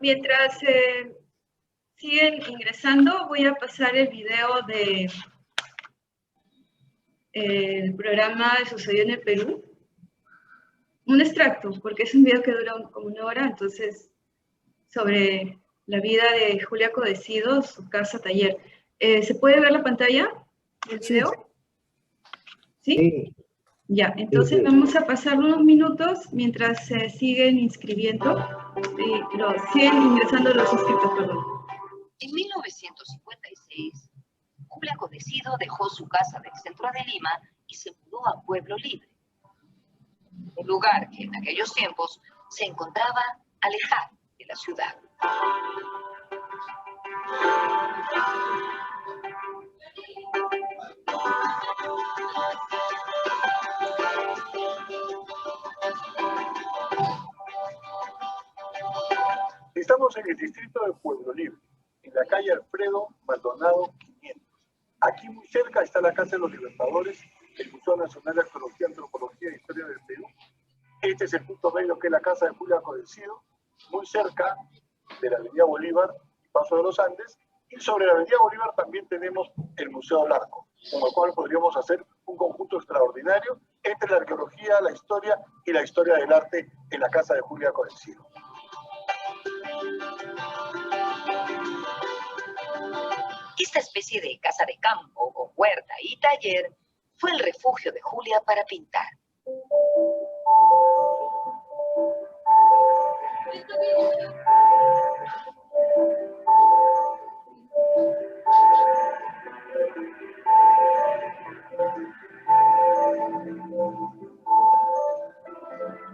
Mientras siguen ingresando, voy a pasar el video de el programa Sucedió en el Perú. Un extracto, porque es un video que dura como 1 hora, entonces, sobre la vida de Julia Codecido, su casa taller. ¿Se puede ver la pantalla del video? ¿Sí? Sí. Ya, entonces vamos a pasar unos minutos mientras se siguen inscribiendo, siguen ingresando los inscritos, perdón. En 1956, Julia Codecido dejó su casa del centro de Lima y se mudó a Pueblo Libre, un lugar que en aquellos tiempos se encontraba alejado de la ciudad. Estamos en el distrito de Pueblo Libre, en la calle Alfredo Maldonado 500. Aquí muy cerca está la Casa de los Libertadores, el Museo Nacional de Arqueología, Antropología e Historia del Perú. Este es el punto medio, que es la casa de Julia Codecido, muy cerca de la Avenida Bolívar y Paso de los Andes. Y sobre la Avenida Bolívar también tenemos el Museo Larco, con el cual podríamos hacer un conjunto extraordinario entre la arqueología, la historia y la historia del arte en la casa de Julia Codecido. Esta especie de casa de campo con huerta y taller fue el refugio de Julia para pintar.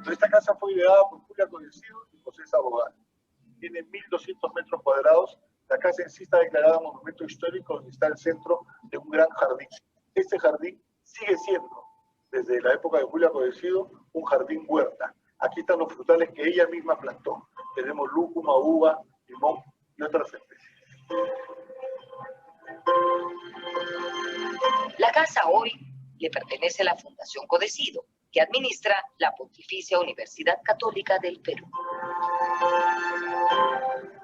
Esta casa fue ideada por Julia Codecido y José Sabogal. Tiene 1.200 metros cuadrados. La casa en sí está declarada monumento histórico, donde está el centro de un gran jardín. Este jardín sigue siendo, desde la época de Julia Codecido, un jardín huerta. Aquí están los frutales que ella misma plantó. Tenemos lúcuma, uva, limón y otras especies. La casa hoy le pertenece a la Fundación Codecido, que administra la Pontificia Universidad Católica del Perú.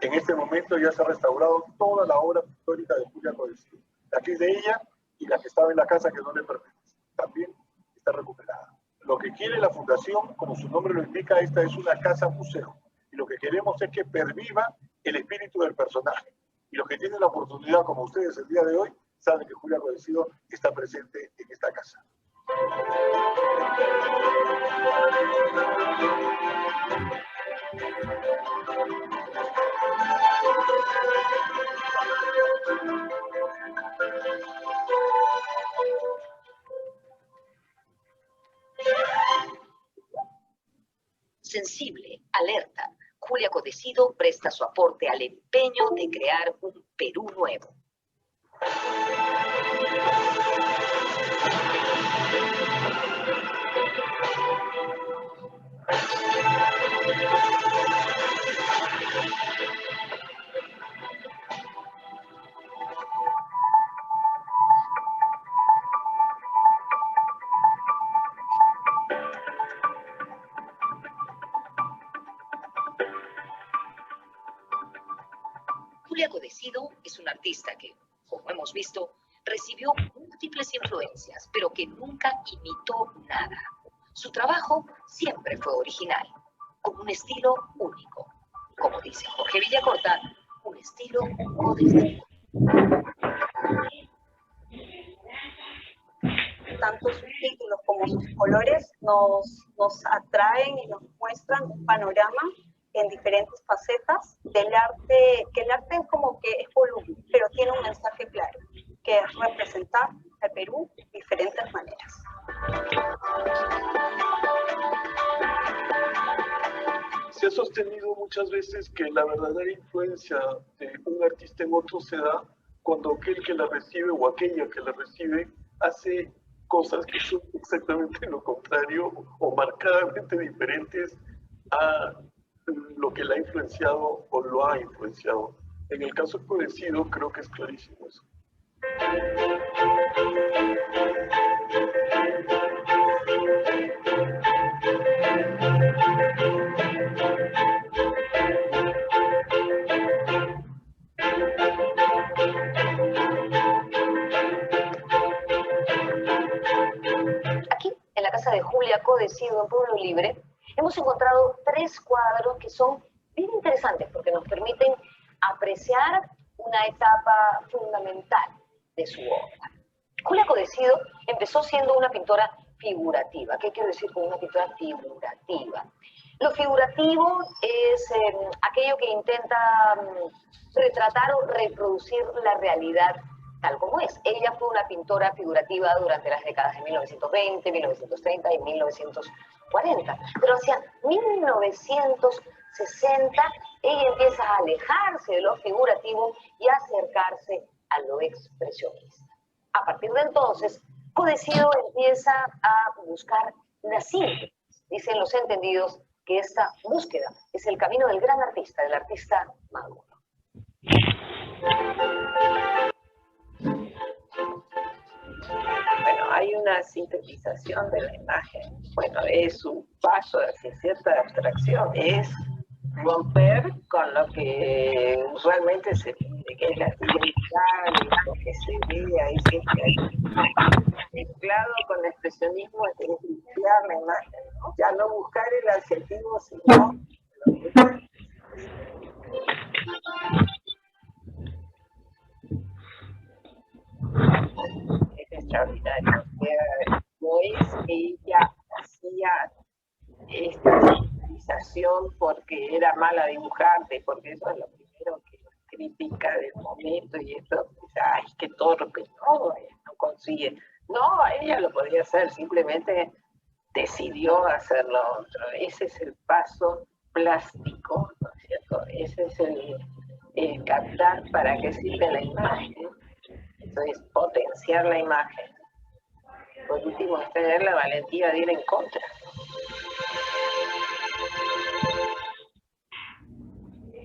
En este momento ya se ha restaurado toda la obra pictórica de Julia Codecido. La que es de ella y la que estaba en la casa que no le pertenece. También está recuperada. Lo que quiere la Fundación, como su nombre lo indica, esta es una casa museo. Y lo que queremos es que perviva el espíritu del personaje. Y los que tienen la oportunidad, como ustedes el día de hoy, saben que Julia Codecido está presente en esta casa. Sensible, alerta, Julia Codecido presta su aporte al empeño de crear un Perú nuevo. Julia Codecido es una artista que, como hemos visto, recibió múltiples influencias, pero que nunca imitó nada. Su trabajo siempre fue original, con un estilo único. Como dice Jorge Villacorta, un estilo codecido. Tanto sus títulos como sus colores nos atraen y nos muestran un panorama en diferentes facetas del arte, que el arte como que es volumen, pero tiene un mensaje claro, que es representar al Perú de diferentes maneras. Se ha sostenido muchas veces que la verdadera influencia de un artista en otro se da cuando aquel que la recibe o aquella que la recibe hace cosas que son exactamente lo contrario o marcadamente diferentes a lo que la ha influenciado o lo ha influenciado. En el caso Codecido creo que es clarísimo eso. de Julia Codecido en Pueblo Libre, hemos encontrado 3 cuadros que son bien interesantes porque nos permiten apreciar una etapa fundamental de su obra. Julia Codecido empezó siendo una pintora figurativa. ¿Qué quiero decir con una pintora figurativa? Lo figurativo es aquello que intenta retratar o reproducir la realidad tal como es. Ella fue una pintora figurativa durante las décadas de 1920, 1930 y 1940. Pero hacia 1960 ella empieza a alejarse de lo figurativo y a acercarse a lo expresionista. A partir de entonces, Codecido empieza a buscar la síntesis. Dicen los entendidos que esta búsqueda es el camino del gran artista, del artista maduro. Bueno, hay una sintetización de la imagen. Bueno, es un paso hacia cierta abstracción, es romper con lo que usualmente se pide, que es la figura, lo que se ve ahí siempre hay. Mezclado con el expresionismo es limpiar la imagen, ¿no? Ya no buscar el adjetivo, sino es extraordinario. Joyce, ella hacía esta utilización porque era mala dibujante, porque eso es lo primero que critica del momento, y esto, ay, qué torpe, no, no consigue. No, ella lo podía hacer, simplemente decidió hacerlo otro. Ese es el paso plástico, ¿no es cierto? Ese es el captar para qué sirve la imagen. Entonces, potenciar la imagen. Por último, es tener la valentía de ir en contra.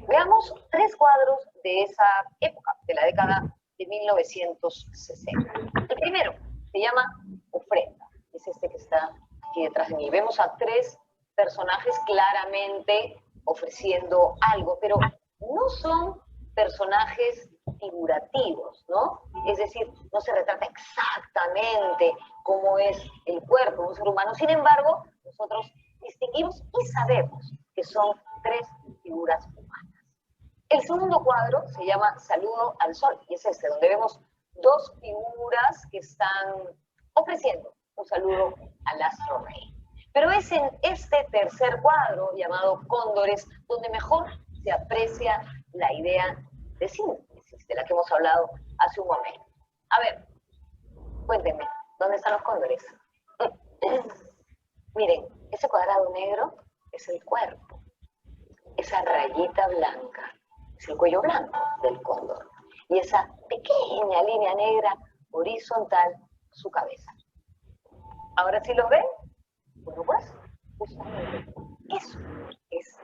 Veamos 3 cuadros de esa época, de la década de 1960. El primero se llama Ofrenda, es este que está aquí detrás de mí. Vemos a 3 personajes claramente ofreciendo algo, pero no son personajes figurativos, ¿no? Es decir, no se retrata exactamente cómo es el cuerpo de un ser humano. Sin embargo, nosotros distinguimos y sabemos que son 3 figuras humanas. El segundo cuadro se llama Saludo al Sol, y es este, donde vemos 2 figuras que están ofreciendo un saludo al astro rey. Pero es en este tercer cuadro, llamado Cóndores, donde mejor se aprecia la idea de síntesis, de la que hemos hablado hace un momento. A ver, cuéntenme, ¿dónde están los cóndores? Miren, ese cuadrado negro es el cuerpo. Esa rayita blanca es el cuello blanco del cóndor. Y esa pequeña línea negra horizontal, su cabeza. ¿Ahora sí los ven? Bueno, pues, justamente eso es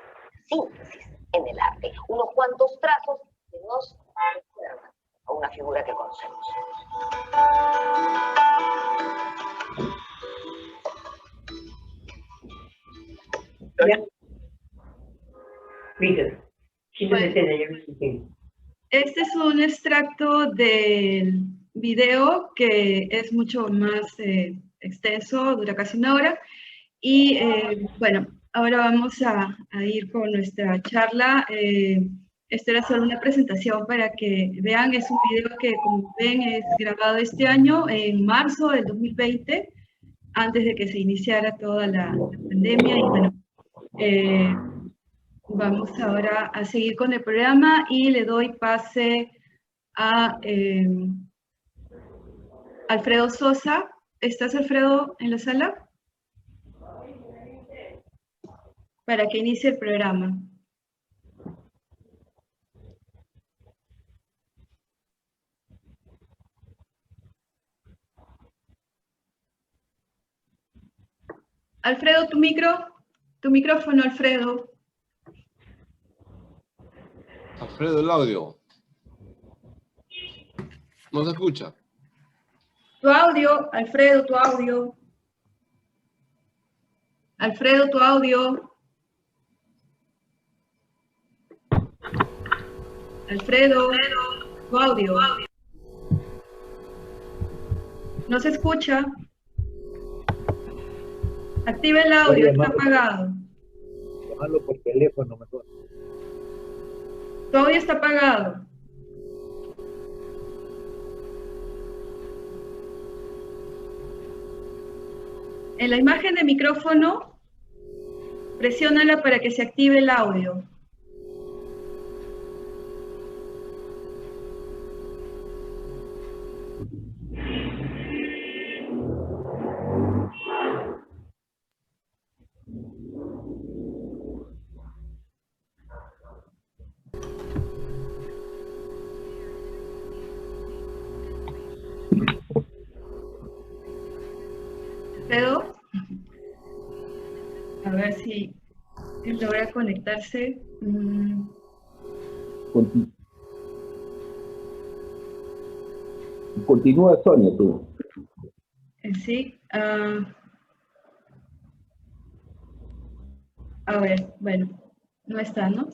síntesis en el arte. Unos cuantos trazos que nos recuerdan a una figura que conocemos. Este es un extracto del video que es mucho más extenso, dura casi 1 hora. Y bueno, ahora vamos a ir con nuestra charla. Esto era solo una presentación para que vean. Es un video que, como ven, es grabado este año, en marzo del 2020, antes de que se iniciara toda la pandemia. Y bueno, vamos ahora a seguir con el programa y le doy pase a Alfredo Sosa. ¿Estás, Alfredo, en la sala? Para que inicie el programa. Alfredo, tu micrófono, Alfredo. Alfredo, el audio. No se escucha. Tu audio, Alfredo, tu audio. Alfredo, tu audio. Alfredo, tu audio. No se escucha. Activa el audio, está apagado. Llamarlo por teléfono mejor. Tu audio está apagado. En la imagen de micrófono, presiónala para que se active el audio. Alfredo, a ver si él logra conectarse. Continúa, Sonia, tú. Sí. A ver, bueno, no está, ¿no?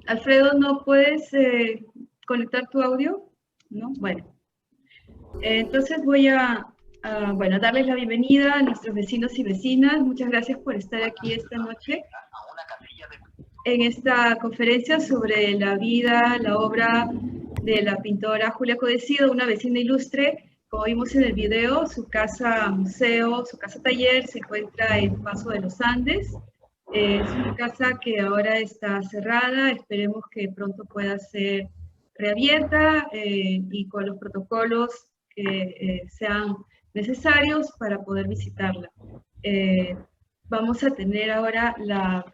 Alfredo, ¿no puedes conectar tu audio? ¿No? Bueno. Entonces voy a darles la bienvenida a nuestros vecinos y vecinas. Muchas gracias por estar aquí esta noche en esta conferencia sobre la vida, la obra de la pintora Julia Codecido, una vecina ilustre. Como vimos en el video, su casa museo, su casa taller se encuentra en Paso de los Andes. Es una casa que ahora está cerrada, esperemos que pronto pueda ser reabierta y con los protocolos que sean necesarios para poder visitarla. Vamos a tener ahora la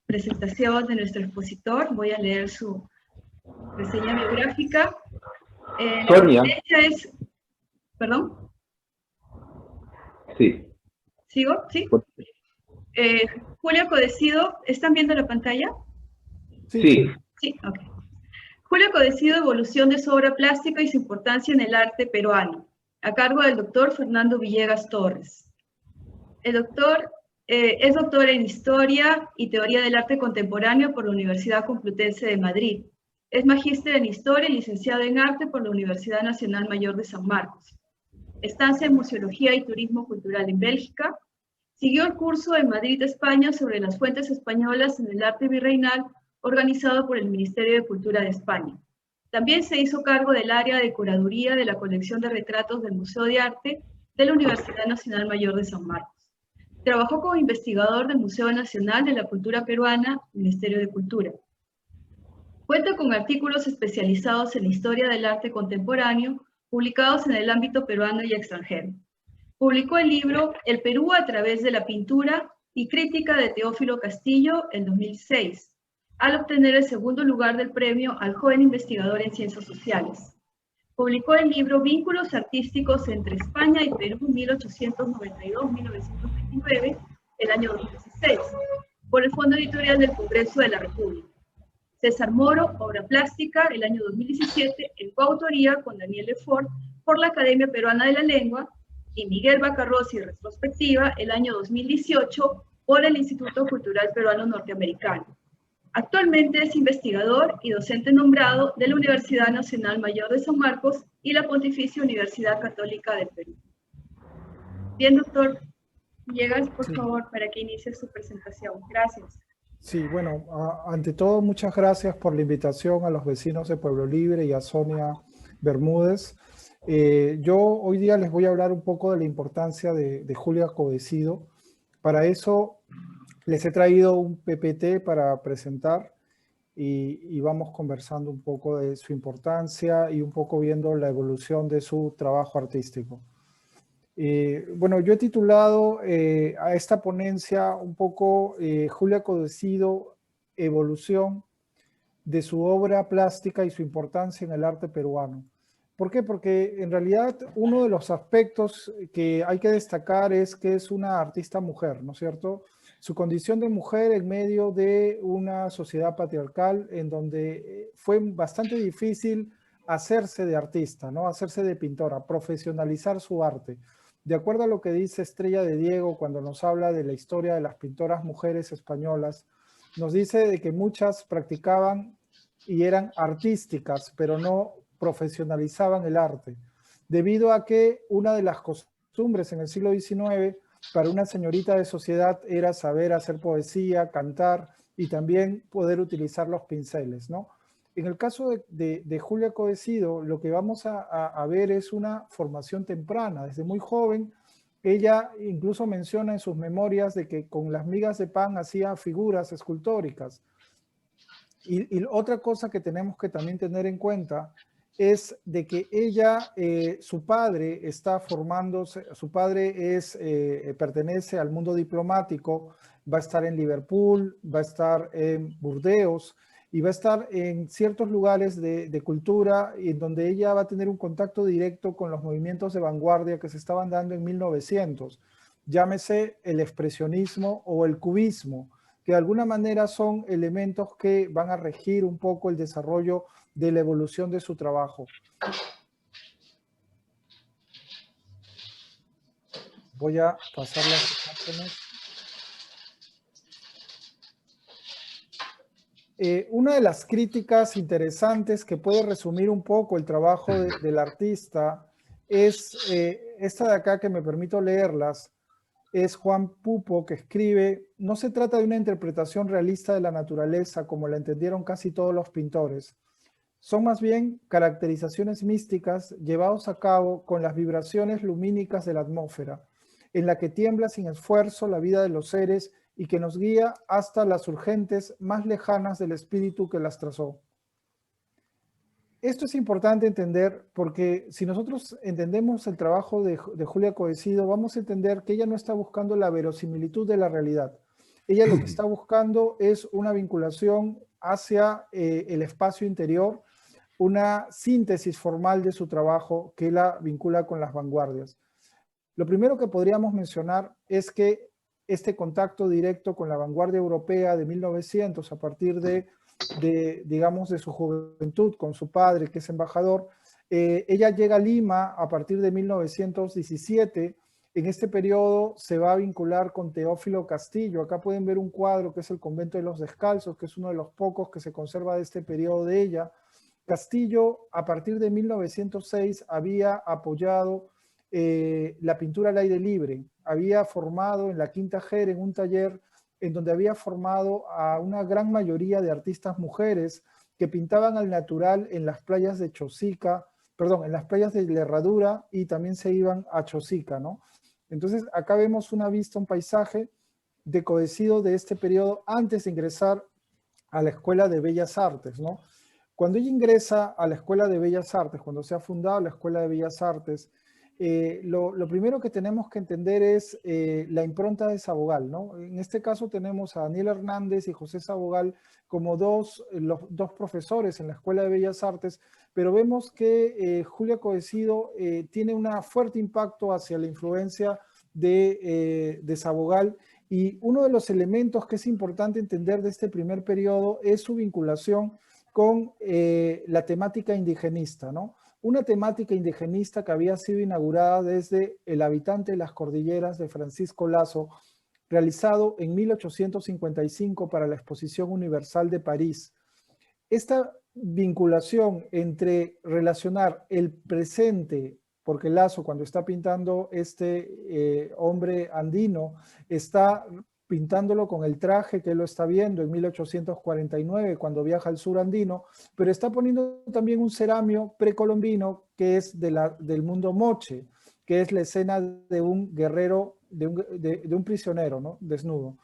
presentación de nuestro expositor. Voy a leer su reseña biográfica. Sonia. ¿Perdón? Sí. ¿Sigo? ¿Sí? Julia Codecido, ¿están viendo la pantalla? Sí. Sí, ok. Julia Codecido, evolución de su obra plástica y su importancia en el arte peruano, a cargo del doctor Fernando Villegas Torres. El doctor es doctor en Historia y Teoría del Arte Contemporáneo por la Universidad Complutense de Madrid. Es magíster en Historia y licenciado en Arte por la Universidad Nacional Mayor de San Marcos. Estancia en Museología y Turismo Cultural en Bélgica. Siguió el curso en Madrid, España, sobre las fuentes españolas en el arte virreinal, organizado por el Ministerio de Cultura de España. También se hizo cargo del área de curaduría de la colección de retratos del Museo de Arte de la Universidad Nacional Mayor de San Marcos. Trabajó como investigador del Museo Nacional de la Cultura Peruana, Ministerio de Cultura. Cuenta con artículos especializados en historia del arte contemporáneo, publicados en el ámbito peruano y extranjero. Publicó el libro El Perú a través de la pintura y crítica de Teófilo Castillo en 2006, al obtener el segundo lugar del premio al joven investigador en ciencias sociales. Publicó el libro Vínculos artísticos entre España y Perú 1892-1929, el año 2016, por el Fondo Editorial del Congreso de la República. César Moro, obra plástica, el año 2017, en coautoría con Daniel Lefort por la Academia Peruana de la Lengua, y Miguel Bacarrossi, retrospectiva, el año 2018, por el Instituto Cultural Peruano Norteamericano. Actualmente es investigador y docente nombrado de la Universidad Nacional Mayor de San Marcos y la Pontificia Universidad Católica del Perú. Bien, doctor Villegas, por favor, para que inicie su presentación. Gracias. Sí, bueno, ante todo, muchas gracias por la invitación a los vecinos de Pueblo Libre y a Sonia Bermúdez. Yo hoy día les voy a hablar un poco de la importancia de Julia Codecido. Para eso les he traído un PPT para presentar y vamos conversando un poco de su importancia y un poco viendo la evolución de su trabajo artístico. Bueno, yo he titulado a esta ponencia un poco Julia Codecido, evolución de su obra plástica y su importancia en el arte peruano. ¿Por qué? Porque en realidad uno de los aspectos que hay que destacar es que es una artista mujer, ¿no es cierto? Su condición de mujer en medio de una sociedad patriarcal en donde fue bastante difícil hacerse de artista, ¿no? Hacerse de pintora, profesionalizar su arte. De acuerdo a lo que dice Estrella de Diego cuando nos habla de la historia de las pintoras mujeres españolas, nos dice de que muchas practicaban y eran artísticas, pero no profesionalizaban el arte. debido a que una de las costumbres en el siglo XIX para una señorita de sociedad era saber hacer poesía, cantar y también poder utilizar los pinceles, ¿no? En el caso de Julia Codecido, lo que vamos a ver es una formación temprana. Desde muy joven, ella incluso menciona en sus memorias de que con las migas de pan hacía figuras escultóricas. Y otra cosa que tenemos que también tener en cuenta es de que ella, su padre está formándose, su padre pertenece al mundo diplomático, va a estar en Liverpool, va a estar en Burdeos y va a estar en ciertos lugares de cultura en donde ella va a tener un contacto directo con los movimientos de vanguardia que se estaban dando en 1900. Llámese el expresionismo o el cubismo, que de alguna manera son elementos que van a regir un poco el desarrollo de la evolución de su trabajo. Voy a pasar las imágenes. Una de las críticas interesantes que puede resumir un poco el trabajo del artista es esta de acá, que me permito leerlas. Es Juan Pupo, que escribe: no se trata de una interpretación realista de la naturaleza como la entendieron casi todos los pintores. Son más bien caracterizaciones místicas llevados a cabo con las vibraciones lumínicas de la atmósfera, en la que tiembla sin esfuerzo la vida de los seres y que nos guía hasta las urgentes más lejanas del espíritu que las trazó. Esto es importante entender porque si nosotros entendemos el trabajo de Julia Codecido, vamos a entender que ella no está buscando la verosimilitud de la realidad. Ella lo que está buscando es una vinculación hacia el espacio interior, una síntesis formal de su trabajo que la vincula con las vanguardias. Lo primero que podríamos mencionar es que este contacto directo con la vanguardia europea de 1900, a partir digamos, de su juventud con su padre, que es embajador, ella llega a Lima a partir de 1917. En este periodo se va a vincular con Teófilo Castillo. Acá pueden ver un cuadro que es el Convento de los Descalzos, que es uno de los pocos que se conserva de este periodo de ella. Castillo, a partir de 1906, había apoyado la pintura al aire libre. Había formado en la Quinta Jer, en un taller en donde había formado a una gran mayoría de artistas mujeres que pintaban al natural en las playas de Chosica, perdón, en las playas de la Herradura, y también se iban a Chosica, ¿no? Entonces acá vemos una vista, un paisaje de Codecido de este periodo antes de ingresar a la Escuela de Bellas Artes, ¿no? Cuando ella ingresa a la Escuela de Bellas Artes, cuando se ha fundado la Escuela de Bellas Artes, lo primero que tenemos que entender es la impronta de Sabogal, ¿no? En este caso tenemos a Daniel Hernández y José Sabogal como los dos profesores en la Escuela de Bellas Artes, pero vemos que Julia Codecido tiene un fuerte impacto hacia la influencia de Sabogal, y uno de los elementos que es importante entender de este primer periodo es su vinculación con la temática indigenista, ¿no? Una temática indigenista que había sido inaugurada desde El habitante de las cordilleras de Francisco Lazo, realizado en 1855 para la Exposición Universal de París. Esta vinculación entre relacionar el presente, porque Lazo, cuando está pintando este hombre andino, está pintándolo con el traje que él lo está viendo en 1849 cuando viaja al sur andino, pero está poniendo también un ceramio precolombino que es del mundo moche, que es la escena de un guerrero, de un prisionero, ¿no? Desnudo.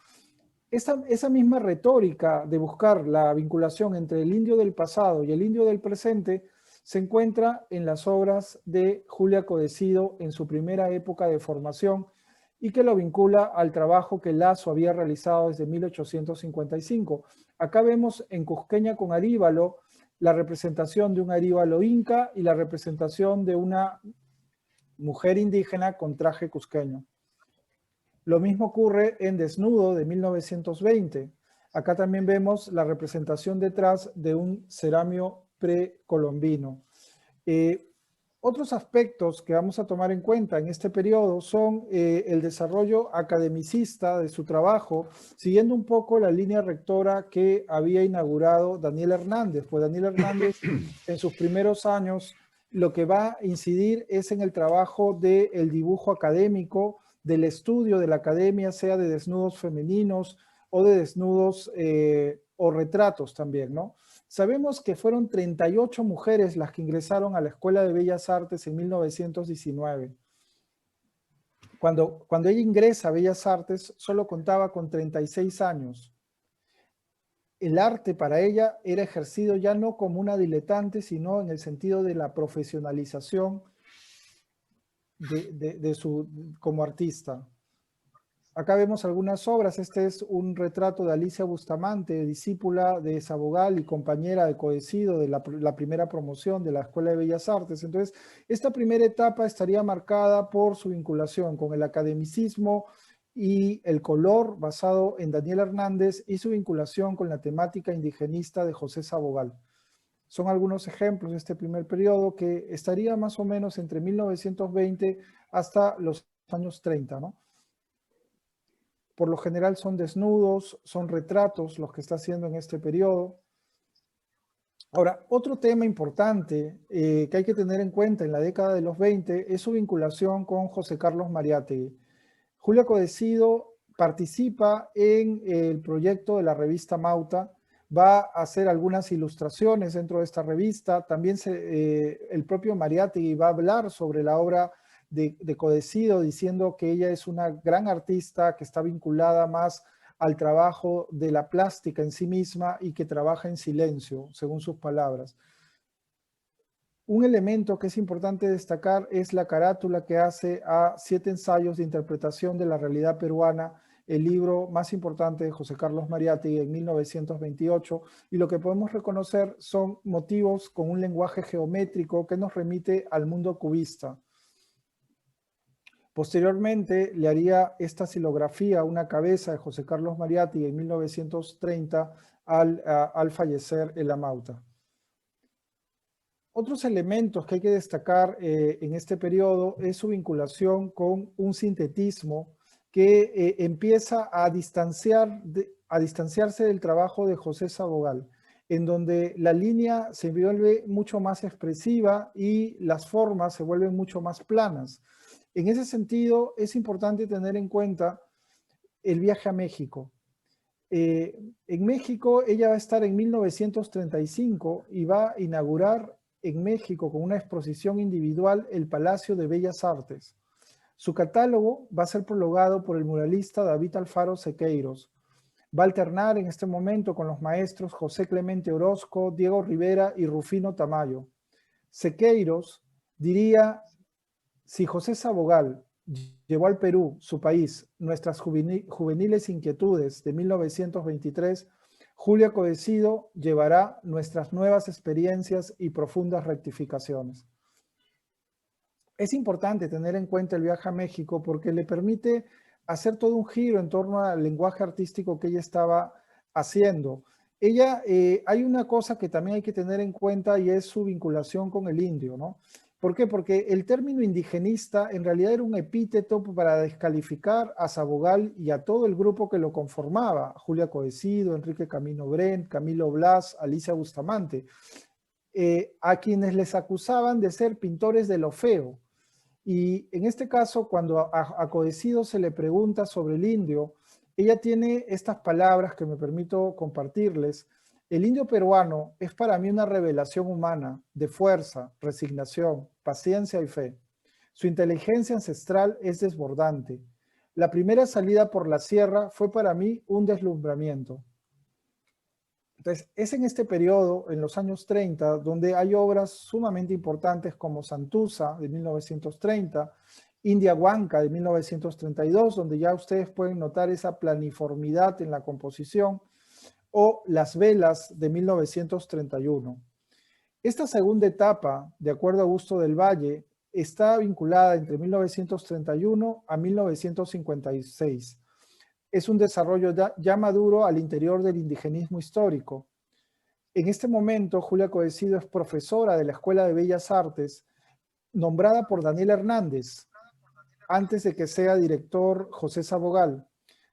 Esa misma retórica de buscar la vinculación entre el indio del pasado y el indio del presente se encuentra en las obras de Julia Codecido en su primera época de formación, y que lo vincula al trabajo que Lazo había realizado desde 1855. Acá vemos en Cusqueña con Aríbalo la representación de un Aríbalo inca y la representación de una mujer indígena con traje cusqueño. Lo mismo ocurre en Desnudo de 1920. Acá también vemos la representación detrás de un ceramio precolombino. Otros aspectos que vamos a tomar en cuenta en este periodo son el desarrollo academicista de su trabajo, siguiendo un poco la línea rectora que había inaugurado Daniel Hernández. Pues Daniel Hernández en sus primeros años lo que va a incidir es en el trabajo del dibujo académico, del estudio de la academia, sea de desnudos femeninos o de desnudos o retratos también, ¿no? Sabemos que fueron 38 mujeres las que ingresaron a la Escuela de Bellas Artes en 1919. Cuando ella ingresa a Bellas Artes, solo contaba con 36 años. El arte para ella era ejercido ya no como una diletante, sino en el sentido de la profesionalización como artista. Acá vemos algunas obras. Este es un retrato de Alicia Bustamante, discípula de Sabogal y compañera de Codecido de la primera promoción de la Escuela de Bellas Artes. Entonces, esta primera etapa estaría marcada por su vinculación con el academicismo y el color basado en Daniel Hernández y su vinculación con la temática indigenista de José Sabogal. Son algunos ejemplos de este primer periodo que estaría más o menos entre 1920 hasta los años 30, ¿no? Por lo general son desnudos, son retratos los que está haciendo en este periodo. Ahora, otro tema importante que hay que tener en cuenta en la década de los 20 es su vinculación con José Carlos Mariátegui. Julia Codecido participa en el proyecto de la revista Mauta, va a hacer algunas ilustraciones dentro de esta revista. También el propio Mariátegui va a hablar sobre la obra de Codecido, diciendo que ella es una gran artista que está vinculada más al trabajo de la plástica en sí misma y que trabaja en silencio, según sus palabras. Un elemento que es importante destacar es la carátula que hace a 7 ensayos de interpretación de la realidad peruana, el libro más importante de José Carlos Mariátegui en 1928, y lo que podemos reconocer son motivos con un lenguaje geométrico que nos remite al mundo cubista. Posteriormente le haría esta xilografía, una cabeza de José Carlos Mariátegui en 1930 al fallecer en la Mauta. Otros elementos que hay que destacar en este periodo es su vinculación con un sintetismo que empieza a distanciarse del trabajo de José Sabogal, en donde la línea se vuelve mucho más expresiva y las formas se vuelven mucho más planas. En ese sentido, es importante tener en cuenta el viaje a México. En México, ella va a estar en 1935 y va a inaugurar en México con una exposición individual el Palacio de Bellas Artes. Su catálogo va a ser prologado por el muralista David Alfaro Sequeiros. Va a alternar en este momento con los maestros José Clemente Orozco, Diego Rivera y Rufino Tamayo. Sequeiros diría: si José Sabogal llevó al Perú, su país, nuestras juveniles inquietudes de 1923, Julia Codecido llevará nuestras nuevas experiencias y profundas rectificaciones. Es importante tener en cuenta el viaje a México porque le permite hacer todo un giro en torno al lenguaje artístico que ella estaba haciendo. Hay una cosa que también hay que tener en cuenta y es su vinculación con el indio, ¿no? ¿Por qué? Porque el término indigenista en realidad era un epíteto para descalificar a Sabogal y a todo el grupo que lo conformaba: Julia Codecido, Enrique Camino Brent, Camilo Blas, Alicia Bustamante, a quienes les acusaban de ser pintores de lo feo. Y en este caso, cuando a Codecido se le pregunta sobre el indio, ella tiene estas palabras que me permito compartirles. El indio peruano es para mí una revelación humana de fuerza, resignación, paciencia y fe. Su inteligencia ancestral es desbordante. La primera salida por la sierra fue para mí un deslumbramiento. Entonces, es en este periodo, en los años 30, donde hay obras sumamente importantes como Santuza, de 1930, India Huanca, de 1932, donde ya ustedes pueden notar esa planiformidad en la composición, o Las Velas, de 1931. Esta segunda etapa, de acuerdo a Augusto del Valle, está vinculada entre 1931 a 1956. Es un desarrollo ya maduro al interior del indigenismo histórico. En este momento, Julia Codecido es profesora de la Escuela de Bellas Artes, nombrada por Daniel Hernández, antes de que sea director José Sabogal.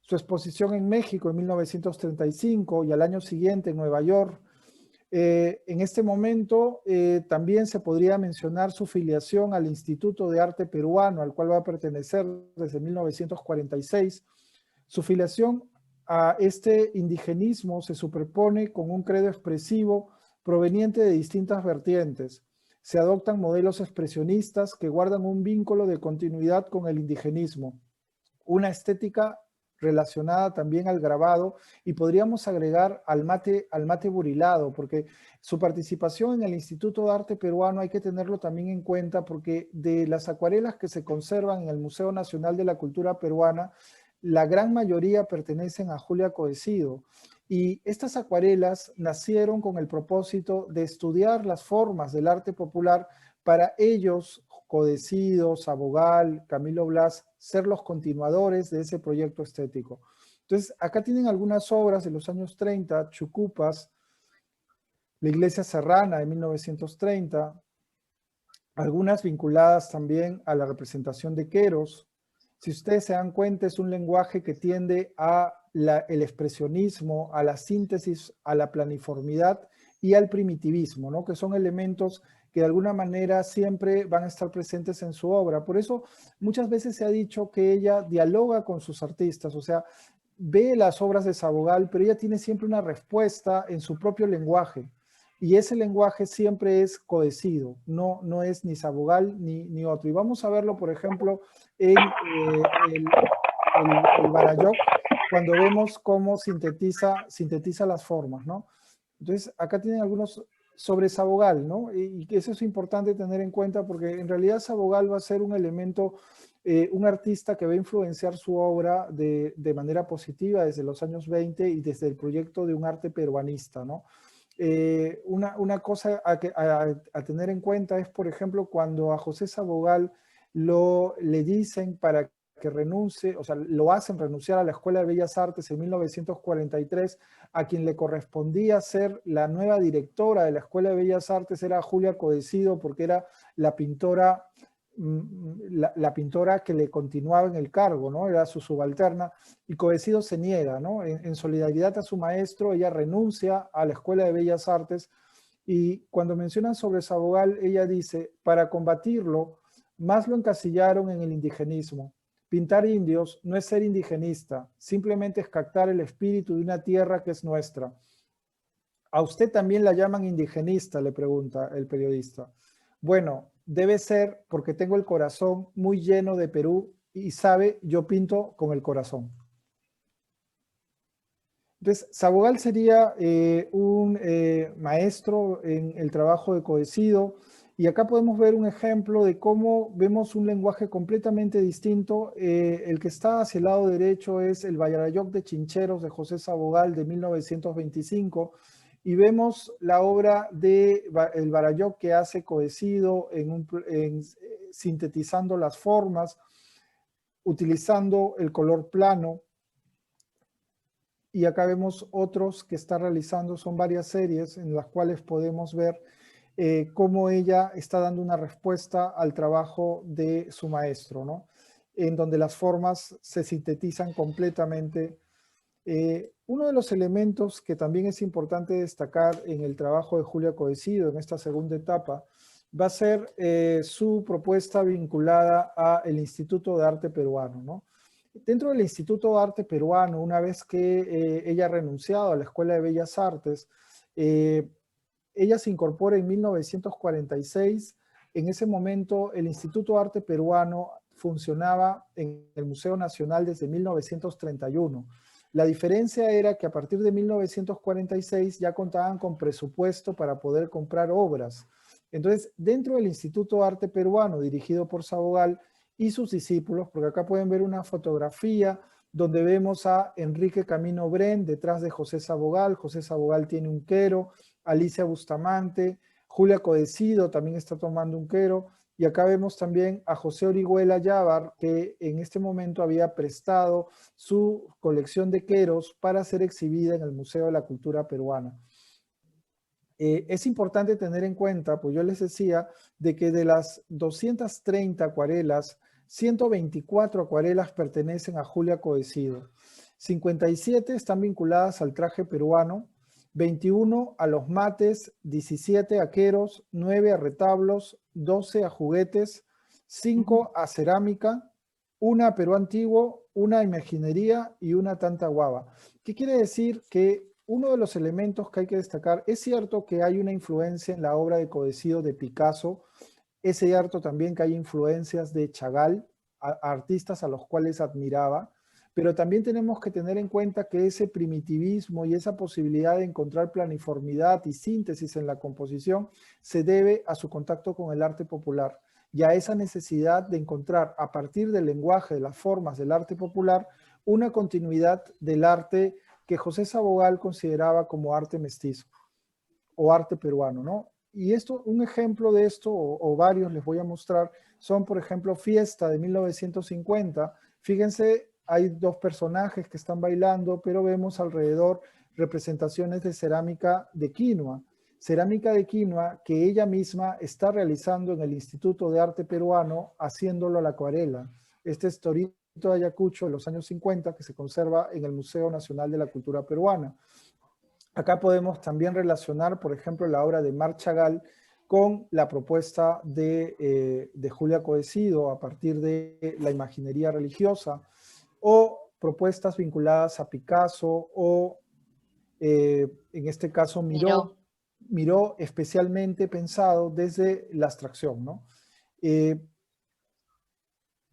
Su exposición en México en 1935 y al año siguiente en Nueva York En este momento también se podría mencionar su filiación al Instituto de Arte Peruano, al cual va a pertenecer desde 1946. Su filiación a este indigenismo se superpone con un credo expresivo proveniente de distintas vertientes. Se adoptan modelos expresionistas que guardan un vínculo de continuidad con el indigenismo, una estética relacionada también al grabado, y podríamos agregar al mate burilado, porque su participación en el Instituto de Arte Peruano hay que tenerlo también en cuenta, porque de las acuarelas que se conservan en el Museo Nacional de la Cultura Peruana, la gran mayoría pertenecen a Julia Codecido, y estas acuarelas nacieron con el propósito de estudiar las formas del arte popular para ellos, Codecido, Sabogal, Camilo Blas, ser los continuadores de ese proyecto estético. Entonces, acá tienen algunas obras de los años 30, Chucupas, la Iglesia Serrana de 1930, algunas vinculadas también a la representación de Queros. Si ustedes se dan cuenta, es un lenguaje que tiende a el expresionismo, a la síntesis, a la planiformidad y al primitivismo, ¿no? Que son elementos que de alguna manera siempre van a estar presentes en su obra. Por eso muchas veces se ha dicho que ella dialoga con sus artistas, o sea, ve las obras de Sabogal, pero ella tiene siempre una respuesta en su propio lenguaje. Y ese lenguaje siempre es Codecido, no es ni Sabogal ni otro. Y vamos a verlo, por ejemplo, en el Barayoc, cuando vemos cómo sintetiza las formas, ¿no? Entonces, acá tienen algunos sobre Sabogal, ¿no? Y eso es importante tener en cuenta, porque en realidad Sabogal va a ser un elemento, un artista que va a influenciar su obra de manera positiva desde los años 20 y desde el proyecto de un arte peruanista, ¿no? Una cosa a tener en cuenta es, por ejemplo, cuando a José Sabogal le dicen para que renuncie, o sea, lo hacen renunciar a la Escuela de Bellas Artes en 1943, a quien le correspondía ser la nueva directora de la Escuela de Bellas Artes era Julia Codecido, porque era la pintora que le continuaba en el cargo, ¿no? Era su subalterna, y Codecido se niega, ¿no? En solidaridad a su maestro, ella renuncia a la Escuela de Bellas Artes, y cuando mencionan sobre Sabogal, ella dice, para combatirlo, más lo encasillaron en el indigenismo. Pintar indios no es ser indigenista, simplemente es captar el espíritu de una tierra que es nuestra. ¿A usted también la llaman indigenista?, le pregunta el periodista. Bueno, debe ser porque tengo el corazón muy lleno de Perú y sabe, yo pinto con el corazón. Entonces, Sabogal sería un maestro en el trabajo de Codecido, y acá podemos ver un ejemplo de cómo vemos un lenguaje completamente distinto. El que está hacia el lado derecho es el Barayoc de Chincheros de José Sabogal de 1925, y vemos la obra de el Barayoc que hace Codecido sintetizando las formas, utilizando el color plano. Y acá vemos otros que está realizando, son varias series en las cuales podemos ver cómo ella está dando una respuesta al trabajo de su maestro, ¿no? En donde las formas se sintetizan completamente. Uno de los elementos que también es importante destacar en el trabajo de Julia Codecido en esta segunda etapa va a ser su propuesta vinculada al Instituto de Arte Peruano, ¿no? Dentro del Instituto de Arte Peruano, una vez que ella ha renunciado a la Escuela de Bellas Artes, ella se incorpora en 1946. En ese momento, el Instituto de Arte Peruano funcionaba en el Museo Nacional desde 1931. La diferencia era que a partir de 1946 ya contaban con presupuesto para poder comprar obras. Entonces, dentro del Instituto de Arte Peruano, dirigido por Sabogal y sus discípulos, porque acá pueden ver una fotografía donde vemos a Enrique Camino Bren detrás de José Sabogal. José Sabogal tiene un quero, Alicia Bustamante, Julia Codecido también está tomando un quero, y acá vemos también a José Orihuela Llávar, que en este momento había prestado su colección de queros para ser exhibida en el Museo de la Cultura Peruana. Es importante tener en cuenta, pues yo les decía, de que de las 230 acuarelas, 124 acuarelas pertenecen a Julia Codecido. 57 están vinculadas al traje peruano, 21 a los mates, 17 a queros, 9 a retablos, 12 a juguetes, 5 a cerámica, 1 a Perú antiguo, 1 a imaginería y 1 a tanta guava. ¿Qué quiere decir? Que uno de los elementos que hay que destacar, es cierto que hay una influencia en la obra de Codecido de Picasso, es cierto también que hay influencias de Chagall, artistas a los cuales admiraba, pero también tenemos que tener en cuenta que ese primitivismo y esa posibilidad de encontrar planiformidad y síntesis en la composición se debe a su contacto con el arte popular y a esa necesidad de encontrar a partir del lenguaje, de las formas del arte popular, una continuidad del arte que José Sabogal consideraba como arte mestizo o arte peruano, ¿no? Y esto, un ejemplo de esto, o varios les voy a mostrar, son por ejemplo Fiesta de 1950. Fíjense, hay dos personajes que están bailando, pero vemos alrededor representaciones de cerámica de quinoa. Cerámica de quinoa que ella misma está realizando en el Instituto de Arte Peruano, haciéndolo a la acuarela. Este es Torito de Ayacucho de los años 50 que se conserva en el Museo Nacional de la Cultura Peruana. Acá podemos también relacionar, por ejemplo, la obra de Marc Chagall con la propuesta de Julia Codecido a partir de la imaginería religiosa, o propuestas vinculadas a Picasso o, en este caso, Miró especialmente pensado desde la abstracción, ¿no?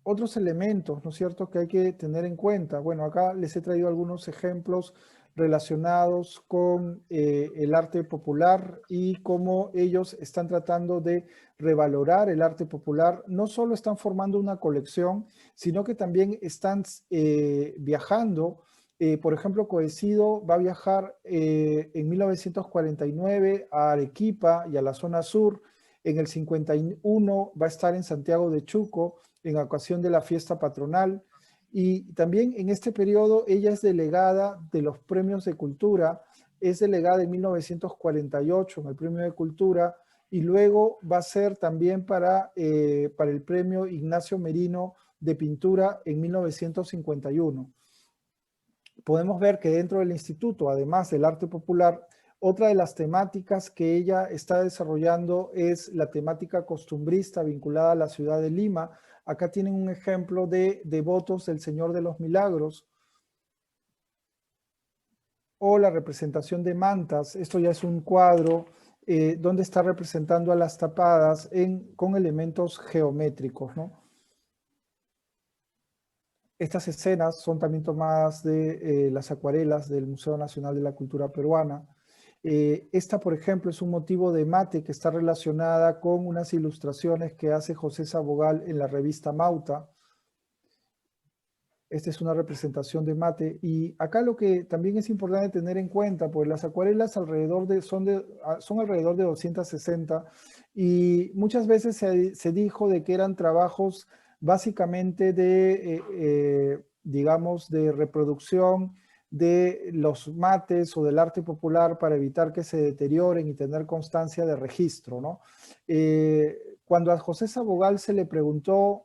Otros elementos, ¿no es cierto?, que hay que tener en cuenta. Bueno, acá les he traído algunos ejemplos relacionados con el arte popular y cómo ellos están tratando de revalorar el arte popular. No solo están formando una colección, sino que también están viajando. Por ejemplo, Codecido va a viajar en 1949 a Arequipa y a la zona sur. En el 51 va a estar en Santiago de Chuco en ocasión de la fiesta patronal. Y también en este periodo ella es delegada de los premios de cultura, es delegada en 1948 en el premio de cultura y luego va a ser también para el premio Ignacio Merino de pintura en 1951. Podemos ver que dentro del instituto, además del arte popular, otra de las temáticas que ella está desarrollando es la temática costumbrista vinculada a la ciudad de Lima. Acá tienen un ejemplo de devotos del Señor de los Milagros. O la representación de mantas. Esto ya es un cuadro donde está representando a las tapadas con elementos geométricos, ¿no? Estas escenas son también tomadas de las acuarelas del Museo Nacional de la Cultura Peruana. Esta, por ejemplo, es un motivo de mate que está relacionada con unas ilustraciones que hace José Sabogal en la revista Mauta. Esta es una representación de mate. Y acá lo que también es importante tener en cuenta, pues las acuarelas son alrededor de 260 y muchas veces se dijo de que eran trabajos básicamente de, digamos, de reproducción de los mates o del arte popular para evitar que se deterioren y tener constancia de registro, ¿no? Cuando a José Sabogal se le preguntó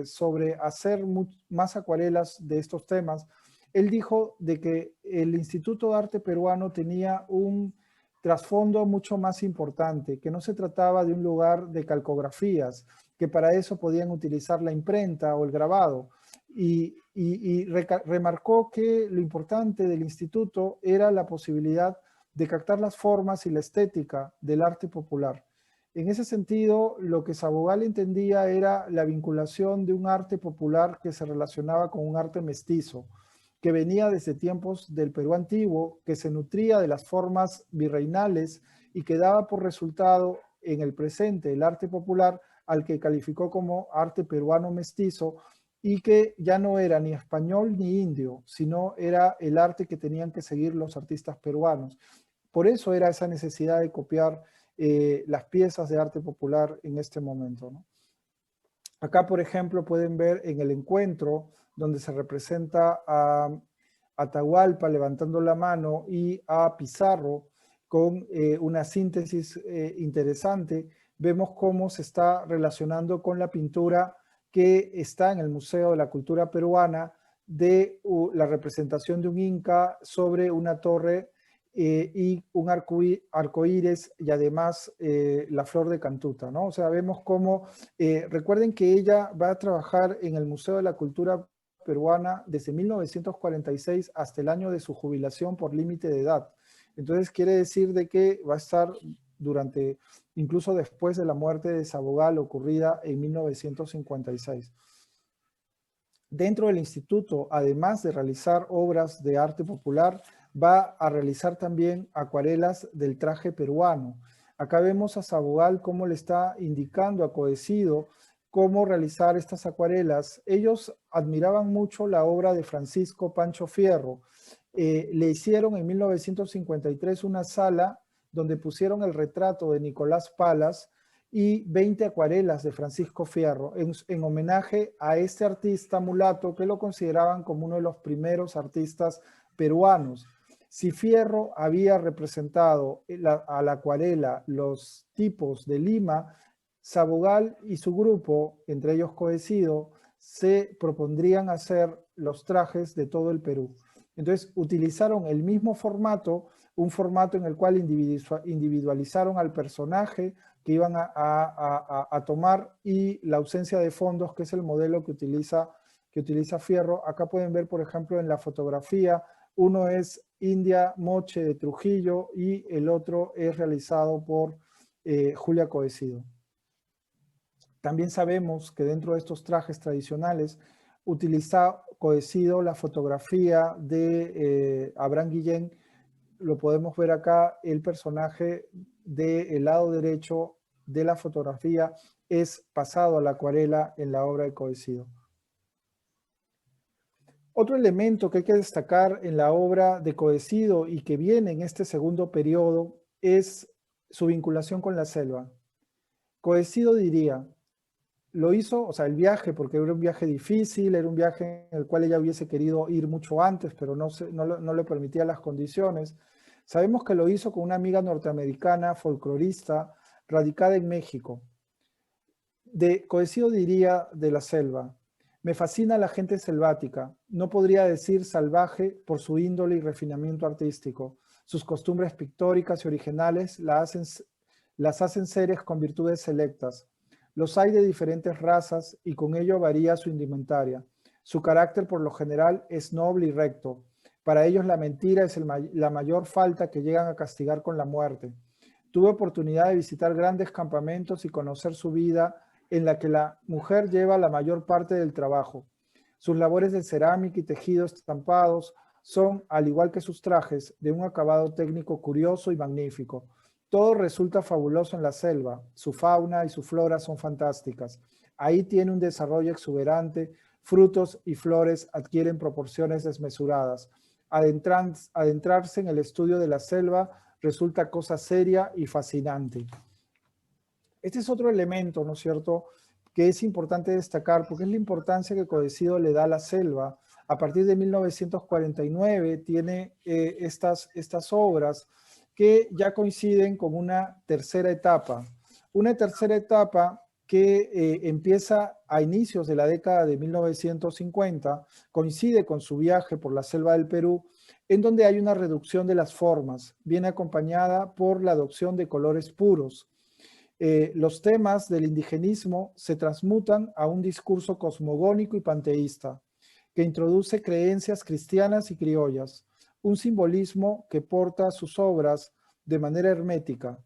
sobre hacer más acuarelas de estos temas, él dijo de que el Instituto de Arte Peruano tenía un trasfondo mucho más importante, que no se trataba de un lugar de calcografías, que para eso podían utilizar la imprenta o el grabado. Y remarcó que lo importante del instituto era la posibilidad de captar las formas y la estética del arte popular. En ese sentido, lo que Sabogal entendía era la vinculación de un arte popular que se relacionaba con un arte mestizo, que venía desde tiempos del Perú antiguo, que se nutría de las formas virreinales y que daba por resultado en el presente el arte popular, al que calificó como arte peruano mestizo, y que ya no era ni español ni indio, sino era el arte que tenían que seguir los artistas peruanos. Por eso era esa necesidad de copiar las piezas de arte popular en este momento, ¿no? Acá, por ejemplo, pueden ver en el encuentro donde se representa a Atahualpa levantando la mano y a Pizarro con una síntesis interesante. Vemos cómo se está relacionando con la pintura que está en el Museo de la Cultura Peruana de la representación de un inca sobre una torre y un arcoíris y además la flor de cantuta, ¿no? O sea, vemos cómo, recuerden que ella va a trabajar en el Museo de la Cultura Peruana desde 1946 hasta el año de su jubilación por límite de edad. Entonces quiere decir de que va a estar durante, incluso después de la muerte de Sabogal ocurrida en 1956. Dentro del instituto, además de realizar obras de arte popular, va a realizar también acuarelas del traje peruano. Acá vemos a Sabogal cómo le está indicando a Codecido cómo realizar estas acuarelas. Ellos admiraban mucho la obra de Francisco Pancho Fierro. Le hicieron en 1953 una sala donde pusieron el retrato de Nicolás Palas y 20 acuarelas de Francisco Fierro en homenaje a este artista mulato que lo consideraban como uno de los primeros artistas peruanos. Si Fierro había representado a la acuarela los tipos de Lima, Sabogal y su grupo, entre ellos Codecido, se propondrían hacer los trajes de todo el Perú. Entonces utilizaron el mismo formato, un formato en el cual individualizaron al personaje que iban a tomar y la ausencia de fondos, que es el modelo que utiliza Fierro. Acá pueden ver, por ejemplo, en la fotografía, uno es India Moche de Trujillo y el otro es realizado por Julia Codecido. También sabemos que dentro de estos trajes tradicionales utiliza Codecido la fotografía de Abraham Guillén. Lo podemos ver acá, el personaje del lado derecho de la fotografía es pasado a la acuarela en la obra de Codecido. Otro elemento que hay que destacar en la obra de Codecido y que viene en este segundo periodo es su vinculación con la selva. Codecido diría, lo hizo, o sea, el viaje, porque era un viaje difícil, era un viaje en el cual ella hubiese querido ir mucho antes, pero no le permitían las condiciones. Sabemos que lo hizo con una amiga norteamericana, folclorista, radicada en México. Codecido diría de la selva, me fascina la gente selvática, no podría decir salvaje por su índole y refinamiento artístico. Sus costumbres pictóricas y originales las hacen seres con virtudes selectas. Los hay de diferentes razas y con ello varía su indumentaria. Su carácter por lo general es noble y recto. Para ellos la mentira es la mayor falta que llegan a castigar con la muerte. Tuve oportunidad de visitar grandes campamentos y conocer su vida en la que la mujer lleva la mayor parte del trabajo. Sus labores de cerámica y tejidos estampados son, al igual que sus trajes, de un acabado técnico curioso y magnífico. Todo resulta fabuloso en la selva. Su fauna y su flora son fantásticas. Ahí tiene un desarrollo exuberante, frutos y flores adquieren proporciones desmesuradas. Adentrarse en el estudio de la selva resulta cosa seria y fascinante. Este es otro elemento, ¿no es cierto?, que es importante destacar porque es la importancia que Codecido le da a la selva. A partir de 1949 tiene estas obras que ya coinciden con una tercera etapa. Una tercera etapa que empieza a inicios de la década de 1950, coincide con su viaje por la selva del Perú, en donde hay una reducción de las formas, viene acompañada por la adopción de colores puros. Los temas del indigenismo se transmutan a un discurso cosmogónico y panteísta, que introduce creencias cristianas y criollas, un simbolismo que porta sus obras de manera hermética.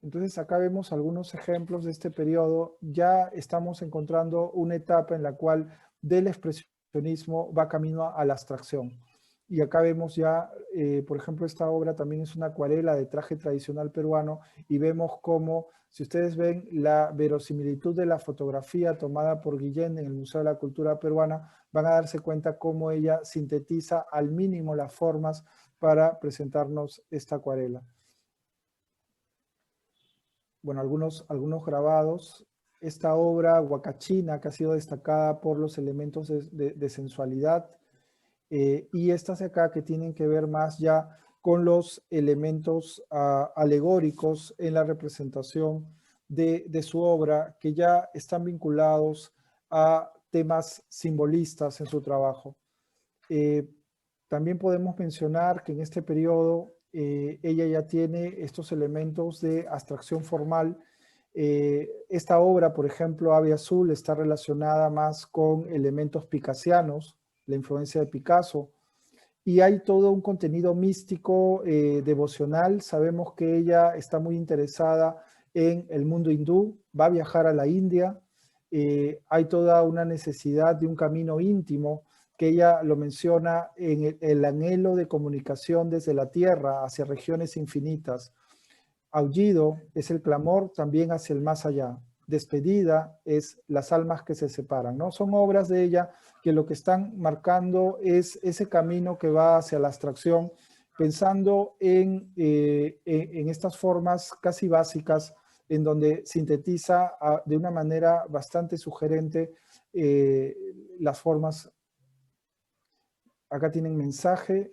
Entonces acá vemos algunos ejemplos de este periodo. Ya estamos encontrando una etapa en la cual del expresionismo va camino a la abstracción. Y acá vemos ya, por ejemplo, esta obra también es una acuarela de traje tradicional peruano y vemos cómo, si ustedes ven la verosimilitud de la fotografía tomada por Guillén en el Museo de la Cultura Peruana, van a darse cuenta cómo ella sintetiza al mínimo las formas para presentarnos esta acuarela. Bueno, algunos grabados. Esta obra huacachina que ha sido destacada por los elementos de sensualidad, y estas de acá que tienen que ver más ya con los elementos alegóricos en la representación de su obra, que ya están vinculados a temas simbolistas en su trabajo. También podemos mencionar que en este periodo ella ya tiene estos elementos de abstracción formal. Esta obra, por ejemplo, Ave Azul, está relacionada más con elementos picasianos, la influencia de Picasso, y hay todo un contenido místico, devocional. Sabemos que ella está muy interesada en el mundo hindú, va a viajar a la India, hay toda una necesidad de un camino íntimo, que ella lo menciona en el anhelo de comunicación desde la tierra hacia regiones infinitas. Aullido es el clamor también hacia el más allá. Despedida es las almas que se separan, ¿no? Son obras de ella que lo que están marcando es ese camino que va hacia la abstracción, pensando en estas formas casi básicas, en donde sintetiza de una manera bastante sugerente las formas. Acá tienen mensaje,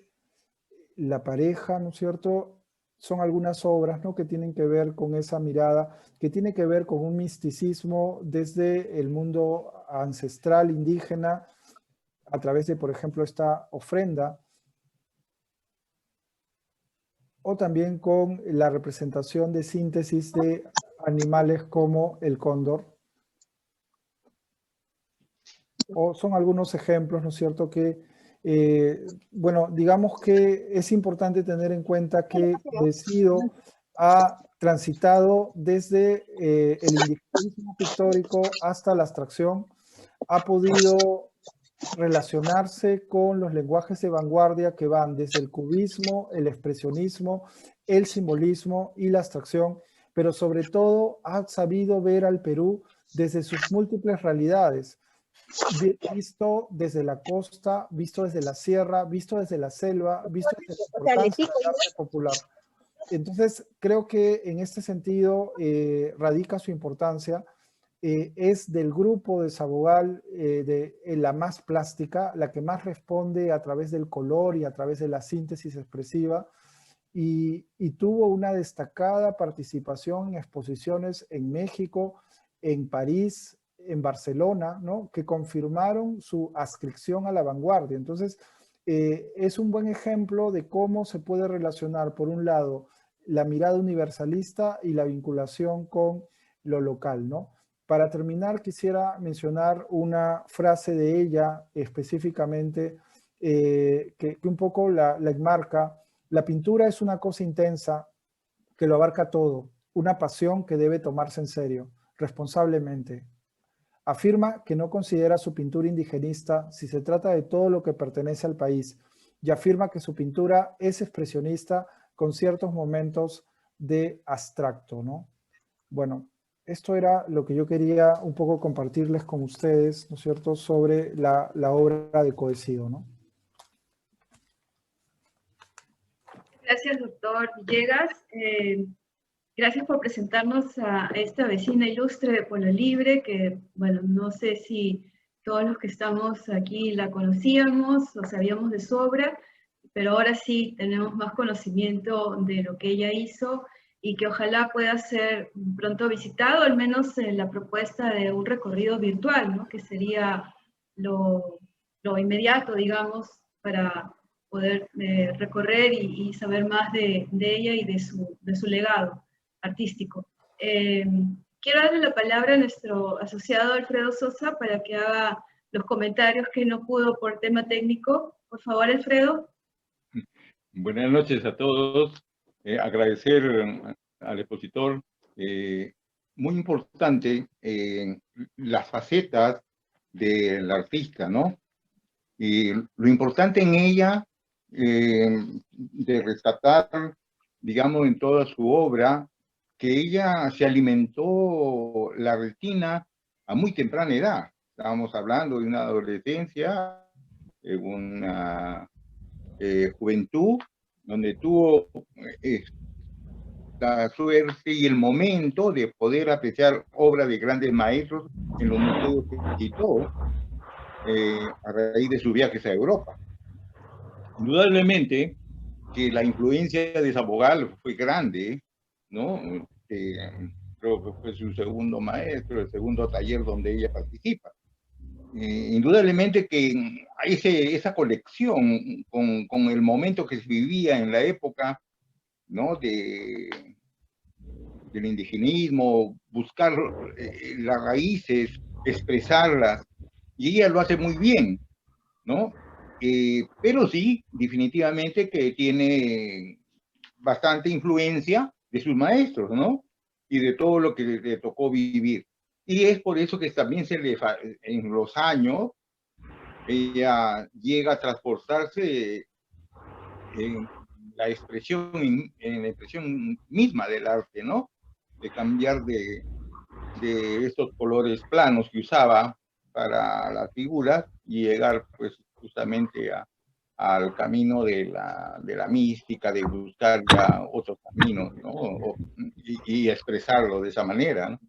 la pareja, ¿no es cierto? Son algunas obras, ¿no?, que tienen que ver con esa mirada, que tiene que ver con un misticismo desde el mundo ancestral indígena, a través de, por ejemplo, esta ofrenda, o también con la representación de síntesis de animales como el cóndor. O son algunos ejemplos, ¿no es cierto?, que bueno, digamos que es importante tener en cuenta que Codecido ha transitado desde el indigenismo pictórico hasta la abstracción, ha podido relacionarse con los lenguajes de vanguardia que van desde el cubismo, el expresionismo, el simbolismo y la abstracción, pero sobre todo ha sabido ver al Perú desde sus múltiples realidades, visto desde la costa, visto desde la sierra, visto desde la selva, visto desde la importancia del arte popular. Entonces, creo que en este sentido radica su importancia. Es del grupo de Sabogal la más plástica, la que más responde a través del color y a través de la síntesis expresiva, y tuvo una destacada participación en exposiciones en México, en París, en Barcelona, ¿no?, que confirmaron su adscripción a la vanguardia. Entonces, es un buen ejemplo de cómo se puede relacionar, por un lado, la mirada universalista y la vinculación con lo local, ¿no? Para terminar, quisiera mencionar una frase de ella específicamente que un poco la enmarca. La pintura es una cosa intensa que lo abarca todo, una pasión que debe tomarse en serio, responsablemente. Afirma que no considera su pintura indigenista si se trata de todo lo que pertenece al país, y afirma que su pintura es expresionista con ciertos momentos de abstracto, ¿no? Bueno, esto era lo que yo quería un poco compartirles con ustedes, ¿no es cierto?, sobre la obra de Codecido, ¿no? Gracias, doctor Villegas. Gracias por presentarnos a esta vecina ilustre de Pueblo Libre, que, bueno, no sé si todos los que estamos aquí la conocíamos o sabíamos de su obra, pero ahora sí tenemos más conocimiento de lo que ella hizo y que ojalá pueda ser pronto visitado, al menos en la propuesta de un recorrido virtual, ¿no?, que sería lo inmediato, digamos, para poder recorrer y saber más de ella y de su legado artístico. Quiero darle la palabra a nuestro asociado Alfredo Sosa para que haga los comentarios que no pudo por tema técnico. Por favor, Alfredo. Buenas noches a todos. Agradecer al expositor. Muy importante las facetas del artista, ¿no? Y lo importante en ella de rescatar, digamos, en toda su obra, que ella se alimentó la retina a muy temprana edad. Estábamos hablando de una adolescencia, una juventud, donde tuvo la suerte y el momento de poder apreciar obras de grandes maestros en los museos que visitó a raíz de sus viajes a Europa. Indudablemente que la influencia de Sabogal fue grande, ¿no? Creo que fue su segundo maestro, el segundo taller donde ella participa. Indudablemente que esa conexión con el momento que se vivía en la época ¿no? Del indigenismo, buscar las raíces, expresarlas, y ella lo hace muy bien, ¿no? Pero sí, definitivamente que tiene bastante influencia de sus maestros, ¿no? Y de todo lo que le tocó vivir. Y es por eso que también en los años, ella llega a transportarse en la expresión misma del arte, ¿no? De cambiar de estos colores planos que usaba para las figuras y llegar pues justamente al camino de la mística, de buscar ya otros caminos, ¿no? Y expresarlo de esa manera, ¿no?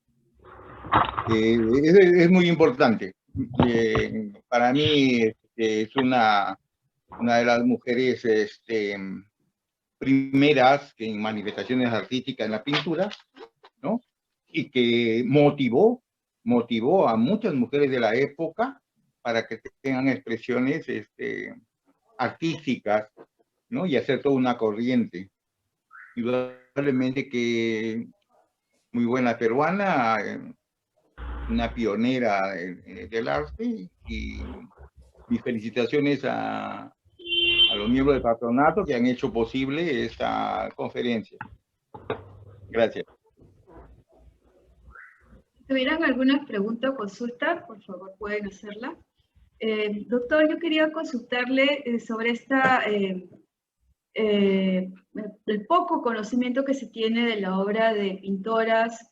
Es muy importante. Para mí es una de las mujeres primeras en manifestaciones artísticas en la pintura, ¿no? Y que motivó a muchas mujeres de la época para que tengan expresiones artísticas, ¿no? Y hacer toda una corriente. Indudablemente que muy buena peruana, una pionera del arte, y mis felicitaciones a los miembros del patronato que han hecho posible esta conferencia. Gracias. Si tuvieran alguna pregunta o consulta, por favor pueden hacerla. Doctor, yo quería consultarle sobre el poco conocimiento que se tiene de la obra de pintoras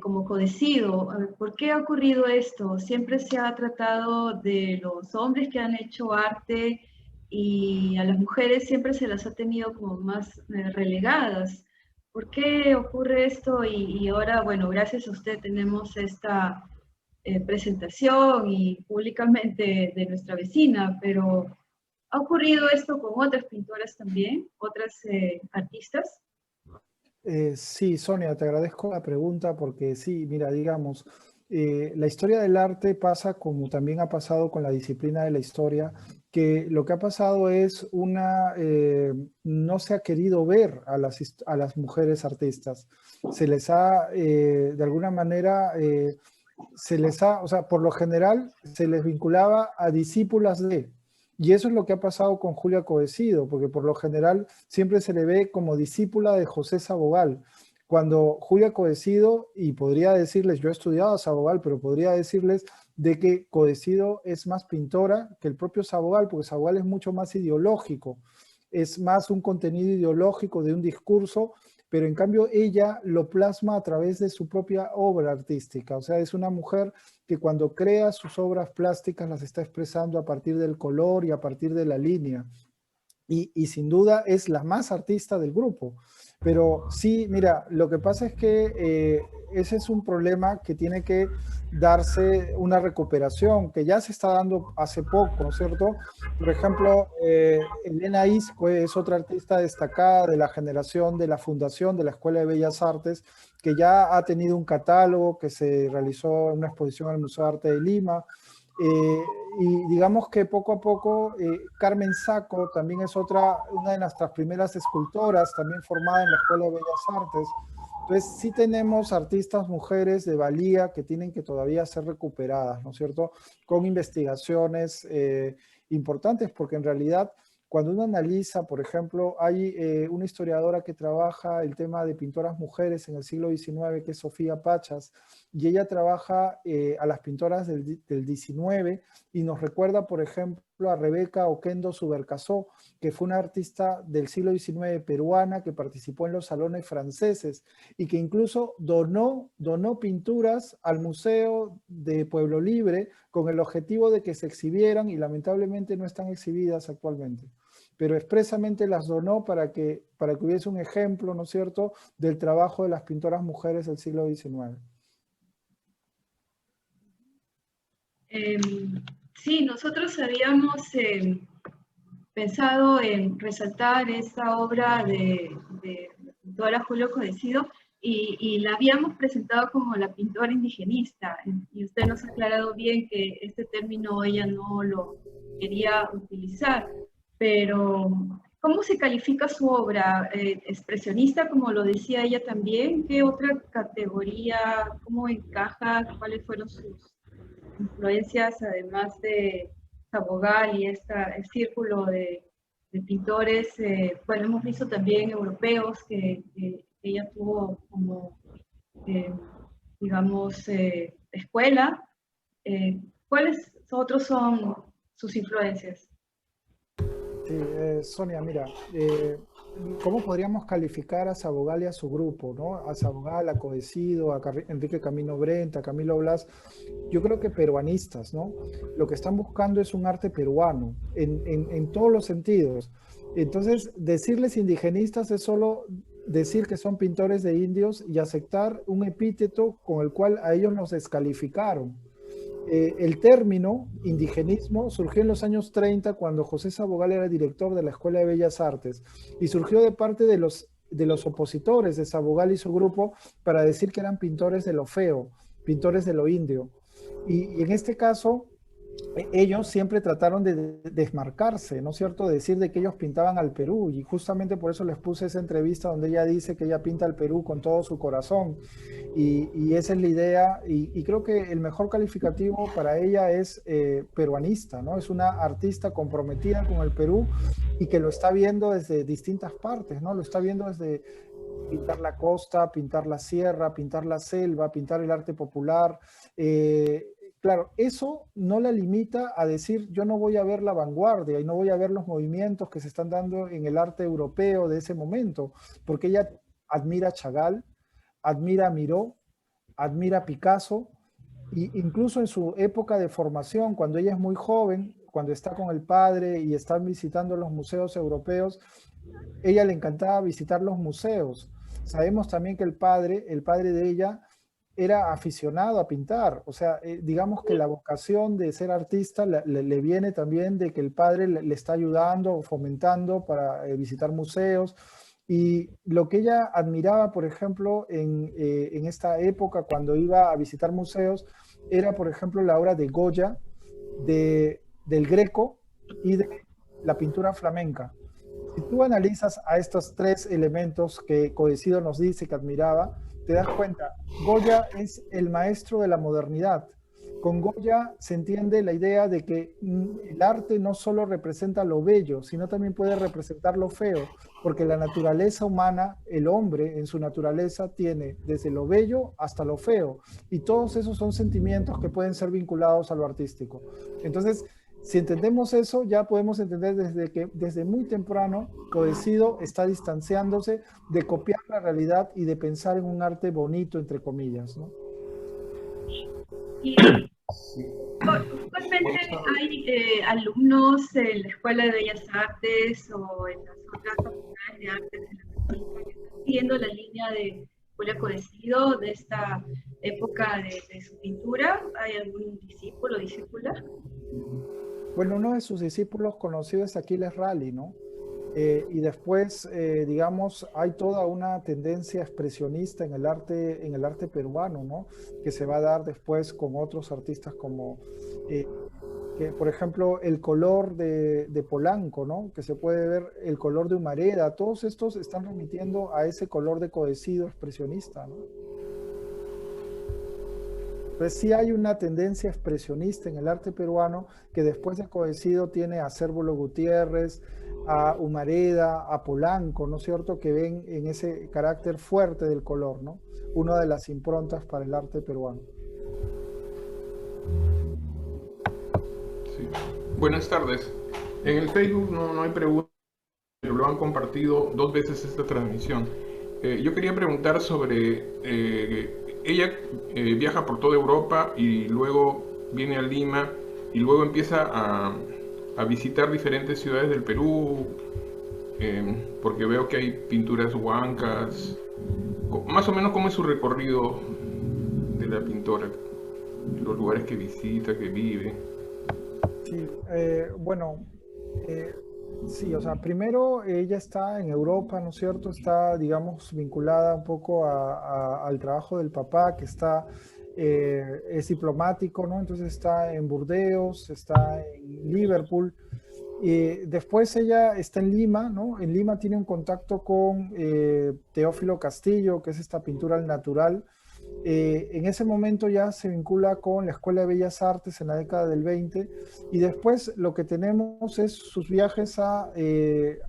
como Codecido. ¿Por qué ha ocurrido esto? Siempre se ha tratado de los hombres que han hecho arte y a las mujeres siempre se las ha tenido como más relegadas. ¿Por qué ocurre esto? Y ahora, bueno, gracias a usted tenemos esta presentación y públicamente de nuestra vecina, pero ¿ha ocurrido esto con otras pintoras también, otras artistas? Sí, Sonia, te agradezco la pregunta porque sí, mira, digamos, la historia del arte pasa como también ha pasado con la disciplina de la historia, que lo que ha pasado es no se ha querido ver a las mujeres artistas. Se les ha, de alguna manera, o sea, por lo general, se les vinculaba a discípulas de. Y eso es lo que ha pasado con Julia Codecido, porque por lo general siempre se le ve como discípula de José Sabogal. Cuando Julia Codecido, y podría decirles, yo he estudiado a Sabogal, pero podría decirles de que Codecido es más pintora que el propio Sabogal, porque Sabogal es mucho más ideológico, es más un contenido ideológico de un discurso, pero en cambio ella lo plasma a través de su propia obra artística. O sea, es una mujer que cuando crea sus obras plásticas las está expresando a partir del color y a partir de la línea. Y sin duda es la más artista del grupo. Pero sí, mira, lo que pasa es que ese es un problema que tiene que darse una recuperación, que ya se está dando hace poco, ¿no es cierto? Por ejemplo, Elena Isco es otra artista destacada de la generación de la fundación de la Escuela de Bellas Artes, que ya ha tenido un catálogo que se realizó en una exposición al Museo de Arte de Lima. Y digamos que poco a poco Carmen Sacco también es una de nuestras primeras escultoras, también formada en la Escuela de Bellas Artes. Entonces sí tenemos artistas mujeres de valía que tienen que todavía ser recuperadas, ¿no es cierto? Con investigaciones importantes, porque en realidad cuando uno analiza, por ejemplo, hay una historiadora que trabaja el tema de pintoras mujeres en el siglo XIX, que es Sofía Pachas, y ella trabaja a las pintoras del XIX y nos recuerda, por ejemplo, a Rebeca Oquendo Subercasó, que fue una artista del siglo XIX peruana que participó en los salones franceses y que incluso donó pinturas al Museo de Pueblo Libre con el objetivo de que se exhibieran y lamentablemente no están exhibidas actualmente. Pero expresamente las donó para que hubiese un ejemplo, ¿no es cierto?, del trabajo de las pintoras mujeres del siglo XIX. Sí, nosotros habíamos pensado en resaltar esta obra de pintora Julia Codecido y la habíamos presentado como la pintora indigenista, y usted nos ha aclarado bien que este término ella no lo quería utilizar, pero ¿cómo se califica su obra? ¿Expresionista, como lo decía ella también? ¿Qué otra categoría? ¿Cómo encaja? ¿Cuáles fueron sus influencias, además de Sabogal y el círculo de pintores? Bueno, hemos visto también europeos que ella tuvo como, digamos, escuela. ¿Cuáles otros son sus influencias? Sí, Sonia, mira, ¿cómo podríamos calificar a Sabogal y a su grupo, ¿no? A Sabogal, a Codecido, a Enrique Camino Brenta, a Camilo Blas, yo creo que peruanistas, ¿no? Lo que están buscando es un arte peruano, en todos los sentidos. Entonces, decirles indigenistas es solo decir que son pintores de indios y aceptar un epíteto con el cual a ellos los descalificaron. El término indigenismo surgió en los años 30 cuando José Sabogal era director de la Escuela de Bellas Artes y surgió de parte de los opositores de Sabogal y su grupo para decir que eran pintores de lo feo, pintores de lo indio. Y en este caso, ellos siempre trataron de desmarcarse, ¿no es cierto? De decir de que ellos pintaban al Perú, y justamente por eso les puse esa entrevista donde ella dice que ella pinta al Perú con todo su corazón, y esa es la idea, y creo que el mejor calificativo para ella es peruanista, ¿no? Es una artista comprometida con el Perú y que lo está viendo desde distintas partes, ¿no? Lo está viendo desde pintar la costa, pintar la sierra, pintar la selva, pintar el arte popular. Claro, eso no la limita a decir yo no voy a ver la vanguardia y no voy a ver los movimientos que se están dando en el arte europeo de ese momento, porque ella admira a Chagall, admira a Miró, admira a Picasso, e incluso en su época de formación, cuando ella es muy joven, cuando está con el padre y están visitando los museos europeos, ella le encantaba visitar los museos. Sabemos también que el padre de ella, era aficionado a pintar, o sea, digamos que la vocación de ser artista le viene también de que el padre le está ayudando o fomentando para visitar museos, y lo que ella admiraba, por ejemplo, en esta época cuando iba a visitar museos, era, por ejemplo, la obra de Goya, del Greco y de la pintura flamenca. Si tú analizas a estos tres elementos que Codecido nos dice que admiraba, te das cuenta, Goya es el maestro de la modernidad. Con Goya se entiende la idea de que el arte no solo representa lo bello, sino también puede representar lo feo, porque la naturaleza humana, el hombre en su naturaleza tiene desde lo bello hasta lo feo, y todos esos son sentimientos que pueden ser vinculados a lo artístico. Entonces, si entendemos eso, ya podemos entender desde muy temprano, Codecido está distanciándose de copiar la realidad y de pensar en un arte bonito, entre comillas, ¿no? Y actualmente hay alumnos en la Escuela de Bellas Artes o en las otras facultades de artes en la Católica que están siguiendo la línea de Julia Codecido, de esta época de su pintura. ¿Hay algún discípulo o discípula? Bueno, uno de sus discípulos conocidos es Aquiles Ralli, ¿no? Y después, digamos, hay toda una tendencia expresionista en el arte peruano, ¿no? Que se va a dar después con otros artistas como, que, por ejemplo, el color de Polanco, ¿no? Que se puede ver el color de Humareda. Todos estos están remitiendo a ese color de Codecido expresionista, ¿no? Entonces sí hay una tendencia expresionista en el arte peruano que después de Codecido tiene a Cérvulo Gutiérrez, a Humareda, a Polanco, ¿no es cierto?, que ven en ese carácter fuerte del color, ¿no? Una de las improntas para el arte peruano. Sí. Buenas tardes. En el Facebook no hay preguntas, pero lo han compartido 2 veces esta transmisión. Yo quería preguntar sobre... ella viaja por toda Europa y luego viene a Lima y luego empieza a visitar diferentes ciudades del Perú, porque veo que hay pinturas huancas. Más o menos, ¿cómo es su recorrido de la pintora? Los lugares que visita, que vive. Sí, bueno, sí, o sea, primero ella está en Europa, ¿no es cierto? Está, digamos, vinculada un poco al trabajo del papá, que es diplomático, ¿no? Entonces está en Burdeos, está en Liverpool, Después ella está en Lima, ¿no? En Lima tiene un contacto con Teófilo Castillo, que es esta pintura al natural. En ese momento ya se vincula con la Escuela de Bellas Artes en la década del 20, y después lo que tenemos es sus viajes a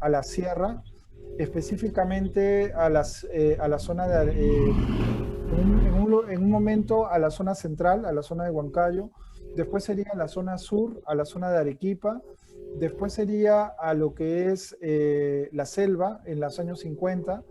la sierra, específicamente a la zona de... en un momento a la zona central, a la zona de Huancayo, después sería a la zona sur, a la zona de Arequipa, después sería a lo que es la selva en los años 50,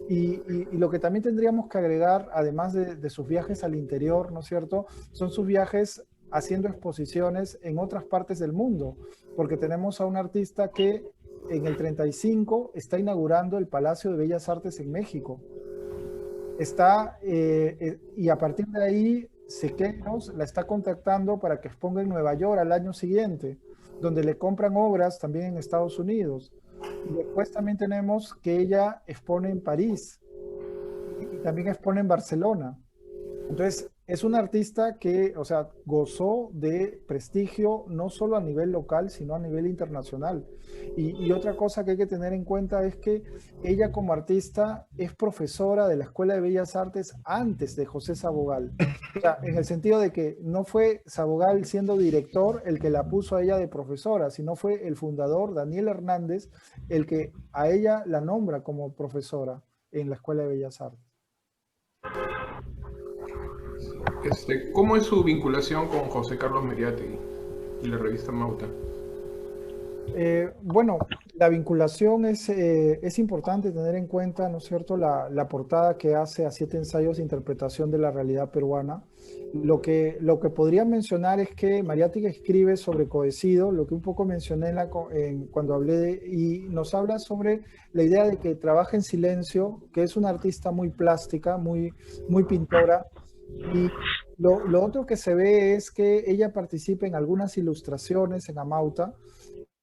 y lo que también tendríamos que agregar, además de sus viajes al interior, ¿no es cierto?, son sus viajes haciendo exposiciones en otras partes del mundo, porque tenemos a un artista que en el 35 está inaugurando el Palacio de Bellas Artes en México. Y a partir de ahí, Sequeiros la está contactando para que exponga en Nueva York al año siguiente, donde le compran obras también en Estados Unidos. Y después también tenemos que ella expone en París y también expone en Barcelona. Entonces, es una artista que, o sea, gozó de prestigio no solo a nivel local, sino a nivel internacional. Y otra cosa que hay que tener en cuenta es que ella como artista es profesora de la Escuela de Bellas Artes antes de José Sabogal. O sea, en el sentido de que no fue Sabogal siendo director el que la puso a ella de profesora, sino fue el fundador, Daniel Hernández, el que a ella la nombra como profesora en la Escuela de Bellas Artes. ¿Cómo es su vinculación con José Carlos Mariátegui y la revista Mauta? Bueno, la vinculación es importante tener en cuenta, ¿no es cierto?, la portada que hace a 7 ensayos de interpretación de la realidad peruana. Lo que podría mencionar es que Mariátegui escribe sobre Codecido, lo que un poco mencioné cuando hablé, y nos habla sobre la idea de que trabaja en silencio, que es una artista muy plástica, muy pintora. Y lo otro que se ve es que ella participa en algunas ilustraciones en Amauta.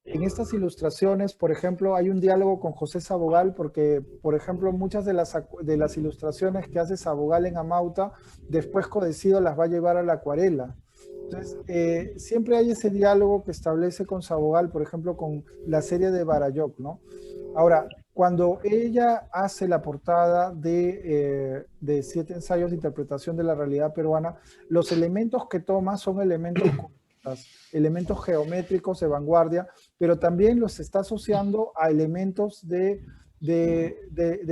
En estas ilustraciones, por ejemplo, hay un diálogo con José Sabogal, porque, por ejemplo, muchas de las ilustraciones que hace Sabogal en Amauta, después Codecido las va a llevar a la acuarela. Entonces, siempre hay ese diálogo que establece con Sabogal, por ejemplo, con la serie de Barayoc, ¿no? Ahora, cuando ella hace la portada de 7 ensayos de interpretación de la realidad peruana, los elementos que toma son elementos geométricos de vanguardia, pero también los está asociando a elementos del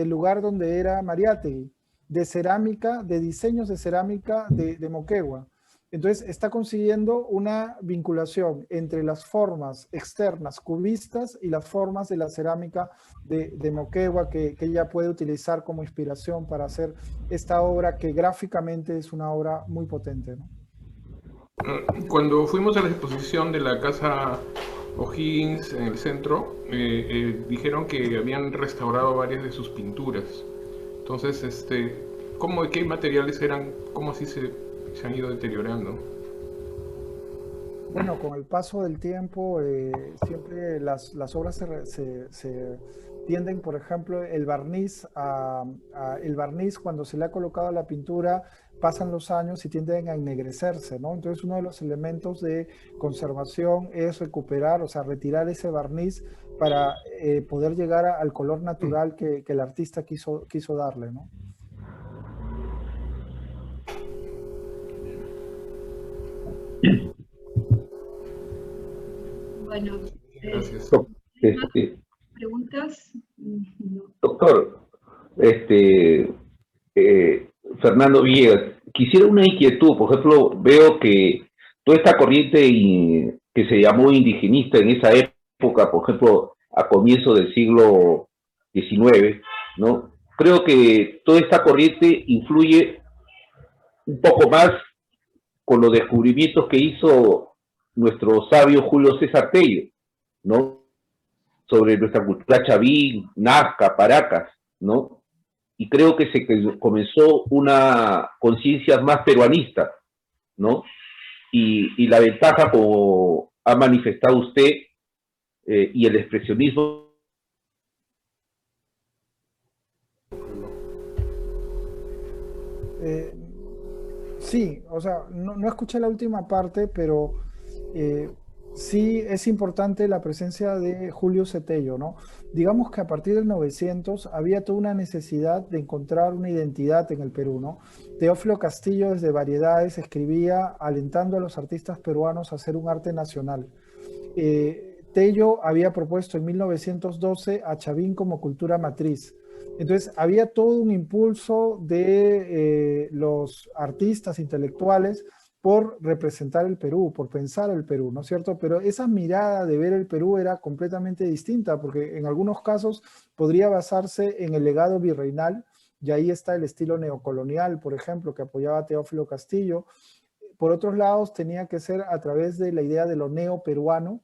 lugar donde era Mariátegui, de cerámica, de diseños de cerámica de Moquegua. Entonces está consiguiendo una vinculación entre las formas externas cubistas y las formas de la cerámica de Moquegua que ella puede utilizar como inspiración para hacer esta obra que gráficamente es una obra muy potente, ¿no? Cuando fuimos a la exposición de la Casa O'Higgins en el centro, dijeron que habían restaurado varias de sus pinturas. Entonces, ¿qué materiales eran? ¿Cómo así se han ido deteriorando? Bueno, con el paso del tiempo, siempre las obras se tienden, por ejemplo, el barniz cuando se le ha colocado a la pintura, pasan los años y tienden a ennegrecerse, ¿no? Entonces uno de los elementos de conservación es recuperar, o sea, retirar ese barniz para poder llegar al color natural que el artista quiso darle, ¿no? Bueno, gracias. ¿Preguntas? No. Doctor, Fernando Villegas, quisiera una inquietud. Por ejemplo, veo que toda esta corriente que se llamó indigenista en esa época, por ejemplo, a comienzos del siglo XIX, ¿no? Creo que toda esta corriente influye un poco más con los descubrimientos que hizo nuestro sabio Julio César Tello, ¿no? Sobre nuestra cultura chavín, Nazca, Paracas, ¿no? Y creo que se comenzó una conciencia más peruanista, ¿no? Y la ventaja, como ha manifestado usted, y el expresionismo. Sí, o sea, no escuché la última parte, pero sí es importante la presencia de Julio Cetello, ¿no? Digamos que a partir del 900 había toda una necesidad de encontrar una identidad en el Perú, ¿no? Teófilo Castillo desde Variedades escribía alentando a los artistas peruanos a hacer un arte nacional. Tello había propuesto en 1912 a Chavín como cultura matriz. Entonces había todo un impulso de los artistas intelectuales por representar el Perú, por pensar el Perú, ¿no es cierto? Pero esa mirada de ver el Perú era completamente distinta, porque en algunos casos podría basarse en el legado virreinal, y ahí está el estilo neocolonial, por ejemplo, que apoyaba a Teófilo Castillo. Por otros lados, tenía que ser a través de la idea de lo neoperuano,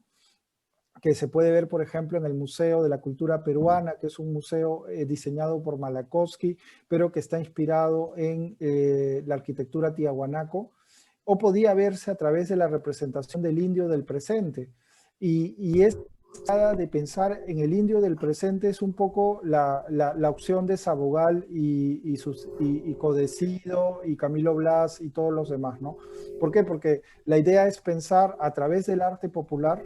que se puede ver, por ejemplo, en el Museo de la Cultura Peruana, que es un museo diseñado por Malakowski, pero que está inspirado en la arquitectura tiahuanaco, o podía verse a través de la representación del indio del presente. Y esta de pensar en el indio del presente es un poco la opción de Sabogal y Codecido y Camilo Blas y todos los demás, ¿no? ¿Por qué? Porque la idea es pensar a través del arte popular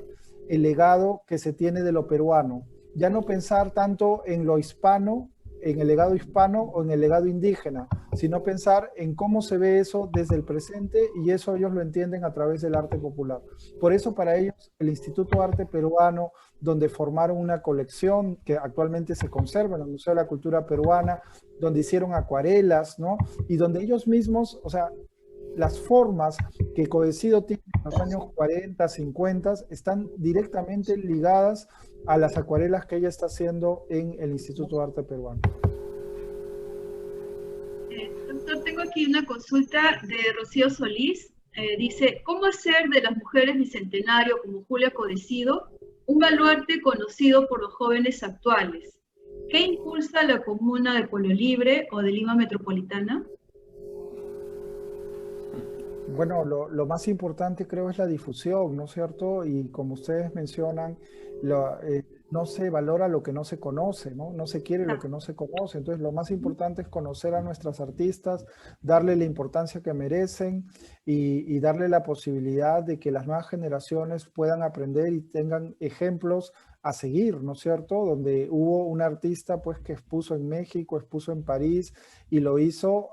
el legado que se tiene de lo peruano. Ya no pensar tanto en lo hispano, en el legado hispano o en el legado indígena, sino pensar en cómo se ve eso desde el presente, y eso ellos lo entienden a través del arte popular. Por eso para ellos el Instituto de Arte Peruano, donde formaron una colección que actualmente se conserva en el Museo de la Cultura Peruana, donde hicieron acuarelas, ¿no? Y donde ellos mismos, o sea, las formas que Codecido tiene en los años 40, 50, están directamente ligadas a las acuarelas que ella está haciendo en el Instituto de Arte Peruano. Doctor, tengo aquí una consulta de Rocío Solís. Dice, ¿cómo hacer de las mujeres bicentenario como Julia Codecido un baluarte conocido por los jóvenes actuales? ¿Qué impulsa la comuna de Pueblo Libre o de Lima Metropolitana? Bueno, lo más importante creo es la difusión, ¿no es cierto? Y como ustedes mencionan, no se valora lo que no se conoce, ¿no? No se quiere lo que no se conoce. Entonces, lo más importante es conocer a nuestras artistas, darle la importancia que merecen y darle la posibilidad de que las nuevas generaciones puedan aprender y tengan ejemplos a seguir, ¿no es cierto? Donde hubo un artista pues que expuso en México, expuso en París y lo hizo,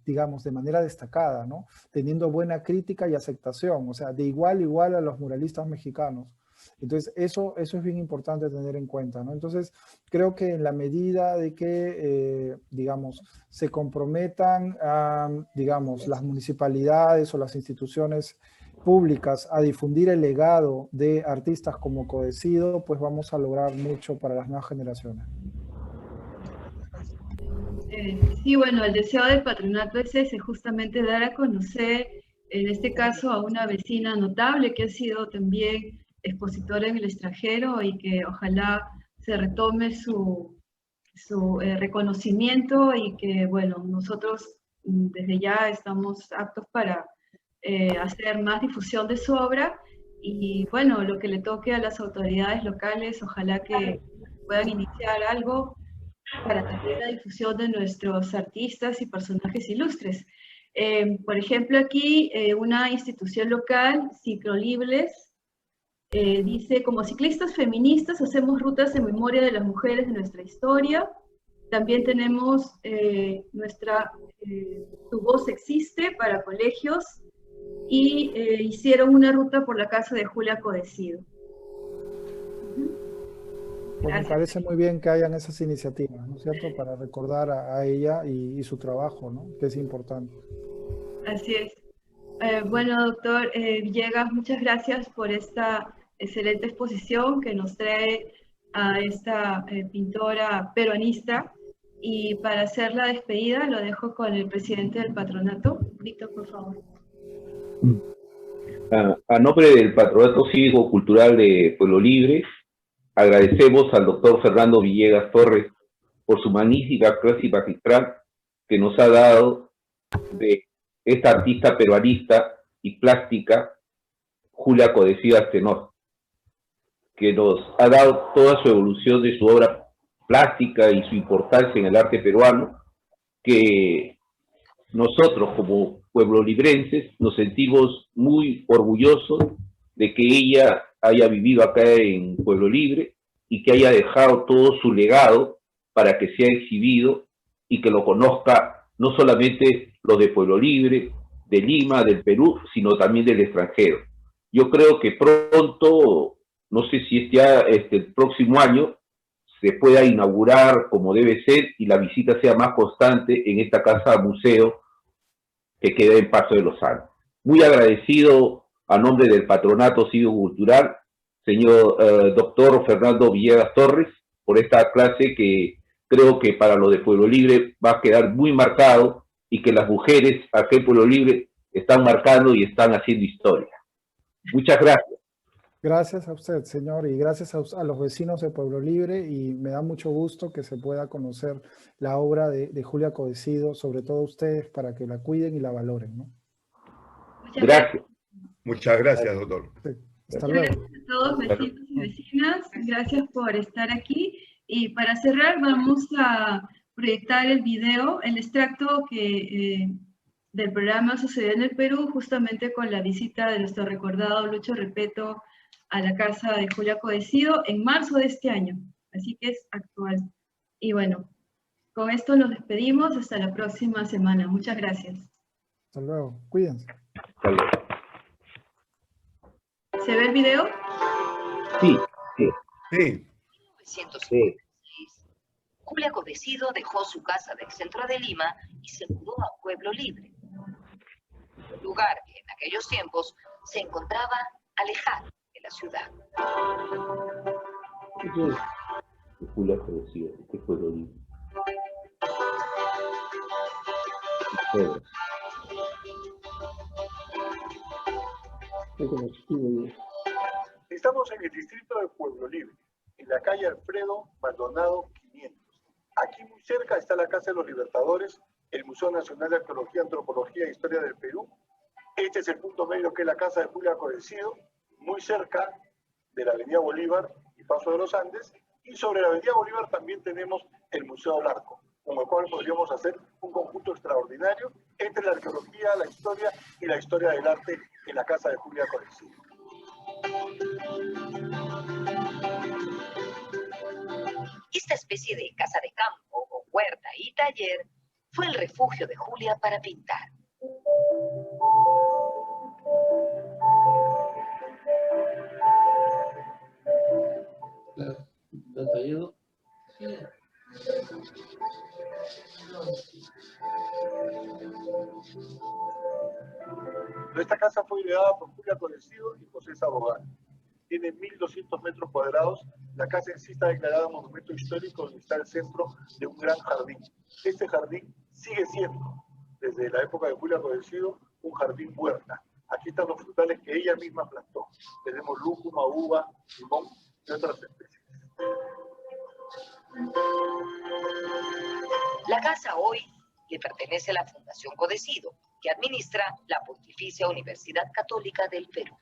digamos, de manera destacada, ¿no? Teniendo buena crítica y aceptación, o sea, de igual a igual a los muralistas mexicanos. Entonces, eso es bien importante tener en cuenta, ¿no? Entonces, creo que en la medida de que, digamos, se comprometan, digamos, las municipalidades o las instituciones públicas a difundir el legado de artistas como Codecido, pues vamos a lograr mucho para las nuevas generaciones. Sí, bueno, el deseo del patronato es ese, justamente dar a conocer, en este caso, a una vecina notable que ha sido también expositora en el extranjero y que ojalá se retome su reconocimiento y que, bueno, nosotros desde ya estamos aptos para hacer más difusión de su obra y, bueno, lo que le toque a las autoridades locales, ojalá que puedan iniciar algo para también la difusión de nuestros artistas y personajes ilustres. Por ejemplo, aquí una institución local, Ciclolibres, dice, como ciclistas feministas hacemos rutas en memoria de las mujeres de nuestra historia. También tenemos Tu Voz Existe para colegios y hicieron una ruta por la casa de Julia Codecido. Pues me parece muy bien que hayan esas iniciativas, ¿no es cierto?, para recordar a ella y su trabajo, ¿no?, que es importante. Así es. Bueno, doctor Villegas, muchas gracias por esta excelente exposición que nos trae a esta pintora peruanista. Y para hacer la despedida lo dejo con el presidente del patronato. Víctor, por favor. A nombre del Patronato Cívico-Cultural de Pueblo Libre, agradecemos al doctor Fernando Villegas Torres por su magnífica clase magistral que nos ha dado de esta artista peruanista y plástica, Julia Codecido Astenor, que nos ha dado toda su evolución de su obra plástica y su importancia en el arte peruano, que nosotros como pueblolibrenses nos sentimos muy orgullosos de que ella haya vivido acá en Pueblo Libre y que haya dejado todo su legado para que sea exhibido y que lo conozca no solamente los de Pueblo Libre, de Lima, del Perú, sino también del extranjero. Yo creo que pronto, no sé si es ya el próximo año, se pueda inaugurar como debe ser y la visita sea más constante en esta casa museo que queda en Paso de los Andes. Muy agradecido a nombre del Patronato Cívico-Cultural, señor doctor Fernando Villegas Torres, por esta clase que creo que para lo de Pueblo Libre va a quedar muy marcado y que las mujeres aquí en Pueblo Libre están marcando y están haciendo historia. Muchas gracias. Gracias a usted, señor, y gracias a los vecinos de Pueblo Libre, y me da mucho gusto que se pueda conocer la obra de Julia Codecido, sobre todo ustedes, para que la cuiden y la valoren, ¿no? Gracias. Muchas gracias, doctor. Sí. Hasta luego. Gracias a todos, vecinos y vecinas. Gracias por estar aquí. Y para cerrar, vamos a proyectar el video, el extracto del programa Sucedió en el Perú, justamente con la visita de nuestro recordado Lucho Repetto a la casa de Julia Codecido en marzo de este año. Así que es actual. Y bueno, con esto nos despedimos hasta la próxima semana. Muchas gracias. Hasta luego. Cuídense. Hasta luego. ¿Se ve el video? Sí, sí. Sí. En 1956, Julia Codecido dejó su casa del centro de Lima y se mudó a Pueblo Libre, un lugar que en aquellos tiempos se encontraba alejado de la ciudad. Julia Codecido, que Pueblo Libre. Estamos en el distrito de Pueblo Libre, en la calle Alfredo Maldonado 500. Aquí muy cerca está la Casa de los Libertadores, el Museo Nacional de Arqueología, Antropología e Historia del Perú. Este es el punto medio, que es la casa de Julia Codecido, muy cerca de la Avenida Bolívar y Paso de los Andes. Y sobre la Avenida Bolívar también tenemos el Museo Larco, con el cual podríamos hacer un conjunto extraordinario entre la arqueología, la historia y la historia del arte en la casa de Julia Codecido. Esta especie de casa de campo o huerta y taller fue el refugio de Julia para pintar. ¿Está tallado? Esta casa fue ideada por Julia Codecido y José Sabogal. Tiene 1.200 metros cuadrados. La casa en sí está declarada monumento histórico y está al centro de un gran jardín. Este jardín sigue siendo, desde la época de Julia Codecido, un jardín huerta. Aquí están los frutales que ella misma plantó. Tenemos lúcuma, uva, limón y otras especies. La casa hoy le pertenece a la Fundación Codecido, que administra la Pontificia Universidad Católica del Perú.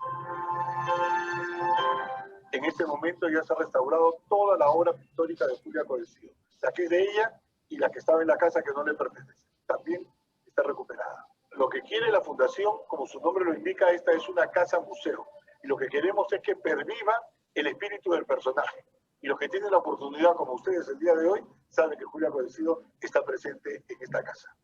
En este momento ya se ha restaurado toda la obra pictórica de Julia Codecido, la que es de ella y la que estaba en la casa que no le pertenece. También está recuperada. Lo que quiere la Fundación, como su nombre lo indica, esta es una casa museo. Y lo que queremos es que perviva el espíritu del personaje. Y los que tienen la oportunidad, como ustedes el día de hoy, saben que Julia Codecido está presente en esta casa.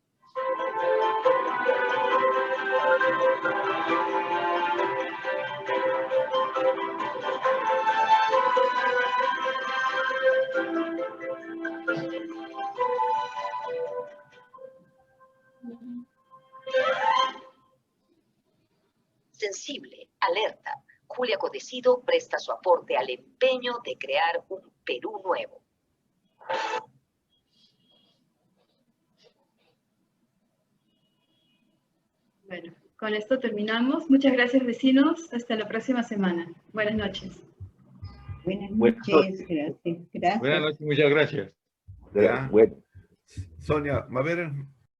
Sensible, alerta, Julia Codecido presta su aporte al empeño de crear un Perú nuevo. Bueno, con esto terminamos. Muchas gracias, vecinos. Hasta la próxima semana. Buenas noches. Buenas noches, gracias. Buenas noches, muchas gracias. Bueno. Sonia, a ver,